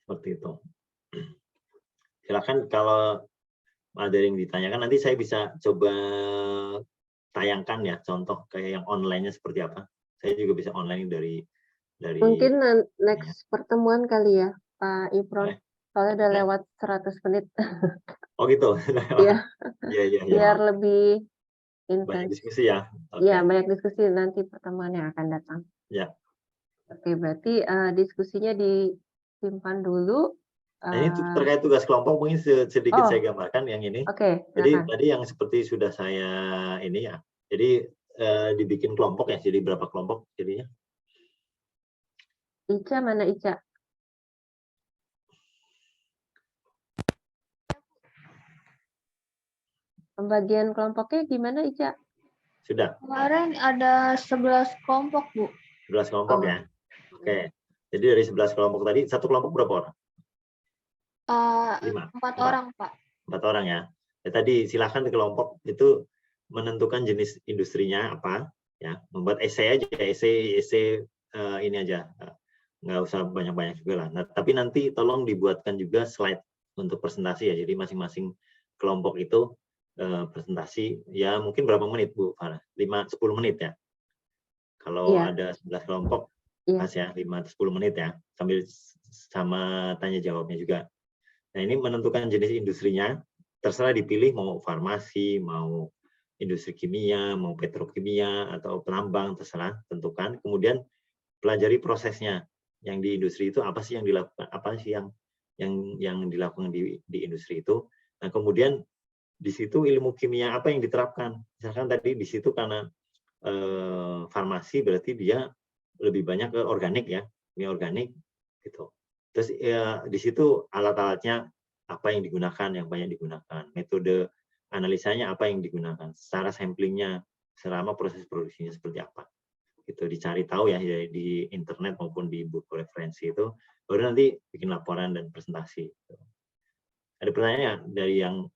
Seperti itu. Silakan kalau ada yang ditanyakan, nanti saya bisa coba tayangkan ya, contoh kayak yang online-nya seperti apa. Saya juga bisa online dari Mungkin ya. next pertemuan kali ya, Pak Imron. Soalnya udah lewat 100 menit. Oh gitu. Iya. Iya. Biar lebih Banyak intens. diskusi ya. Iya, banyak diskusi nanti pertemuan yang akan datang. Ya. Oke, berarti diskusinya disimpan dulu. Nah, ini terkait tugas kelompok mungkin sedikit saya gambarkan yang ini. Oke, Jadi silakan. tadi yang seperti sudah saya ini ya. Jadi dibikin kelompok ya. Jadi berapa kelompok jadinya? Ica mana Ica? Pembagian kelompoknya gimana Ica? Sudah. Kemarin ada 11 kelompok, Bu. 11 kelompok ya. Oke. Jadi dari 11 kelompok tadi, satu kelompok berapa orang? 5. 4 orang, Pak. 4 orang ya. Ya tadi silahkan di kelompok itu menentukan jenis industrinya apa, ya. Membuat essay aja, essay ini aja. Nggak usah banyak-banyak juga lah. Nah, tapi nanti tolong dibuatkan juga slide untuk presentasi ya. Jadi masing-masing kelompok itu presentasi ya mungkin berapa menit Bu Farah? 5-10 menit ya. Kalau ada 11 kelompok pas ya 5-10 menit ya, sambil sama tanya jawabnya juga. Nah, ini menentukan jenis industrinya, terserah dipilih mau farmasi, mau industri kimia, mau petrokimia atau penambang, terserah tentukan. Kemudian pelajari prosesnya. Yang di industri itu apa sih yang dilakukan, apa sih yang dilakukan di industri itu. Nah, kemudian di situ ilmu kimia apa yang diterapkan. Misalkan tadi di situ karena farmasi berarti dia lebih banyak ke organik ya, kimia organik gitu. Terus ya, di situ alat-alatnya apa yang digunakan, yang banyak digunakan. Metode analisanya apa yang digunakan. Secara samplingnya, selama proses produksinya seperti apa. Gitu, dicari tahu ya di internet maupun di buku referensi itu. Baru nanti bikin laporan dan presentasi. Ada pertanyaan dari yang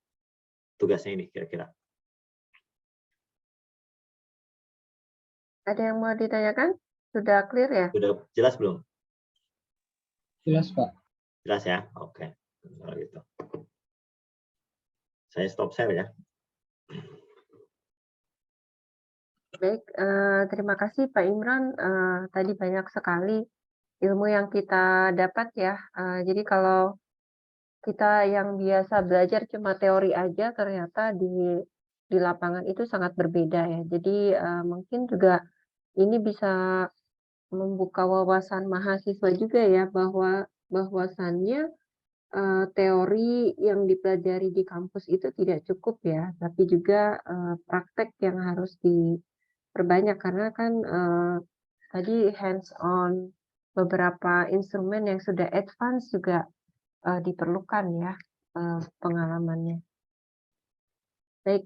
tugasnya ini kira-kira? Ada yang mau ditanyakan? Sudah clear ya? Sudah jelas belum? Jelas, Pak. Jelas ya? Oke. Kalau gitu. Saya stop share ya. Baik, terima kasih Pak Imran. Tadi banyak sekali ilmu yang kita dapat ya. Jadi kalau kita yang biasa belajar cuma teori aja, ternyata di lapangan itu sangat berbeda ya. Jadi mungkin juga ini bisa membuka wawasan mahasiswa juga ya, bahwasannya teori yang dipelajari di kampus itu tidak cukup ya, tapi juga praktek yang harus diperbanyak karena kan tadi hands on beberapa instrumen yang sudah advance juga diperlukan ya pengalamannya. Baik,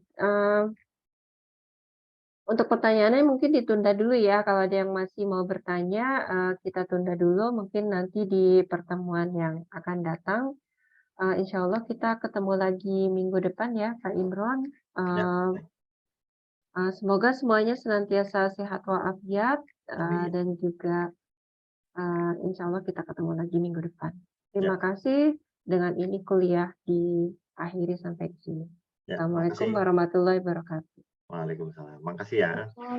untuk pertanyaannya mungkin ditunda dulu ya. Kalau ada yang masih mau bertanya, kita tunda dulu. Mungkin nanti di pertemuan yang akan datang. Insya Allah kita ketemu lagi minggu depan ya, Pak Imron. Semoga semuanya senantiasa sehat walafiat dan juga insya Allah kita ketemu lagi minggu depan. Terima kasih. Dengan ini kuliah diakhiri sampai di sini. Assalamualaikum warahmatullahi wabarakatuh. Waalaikumsalam. Makasih ya.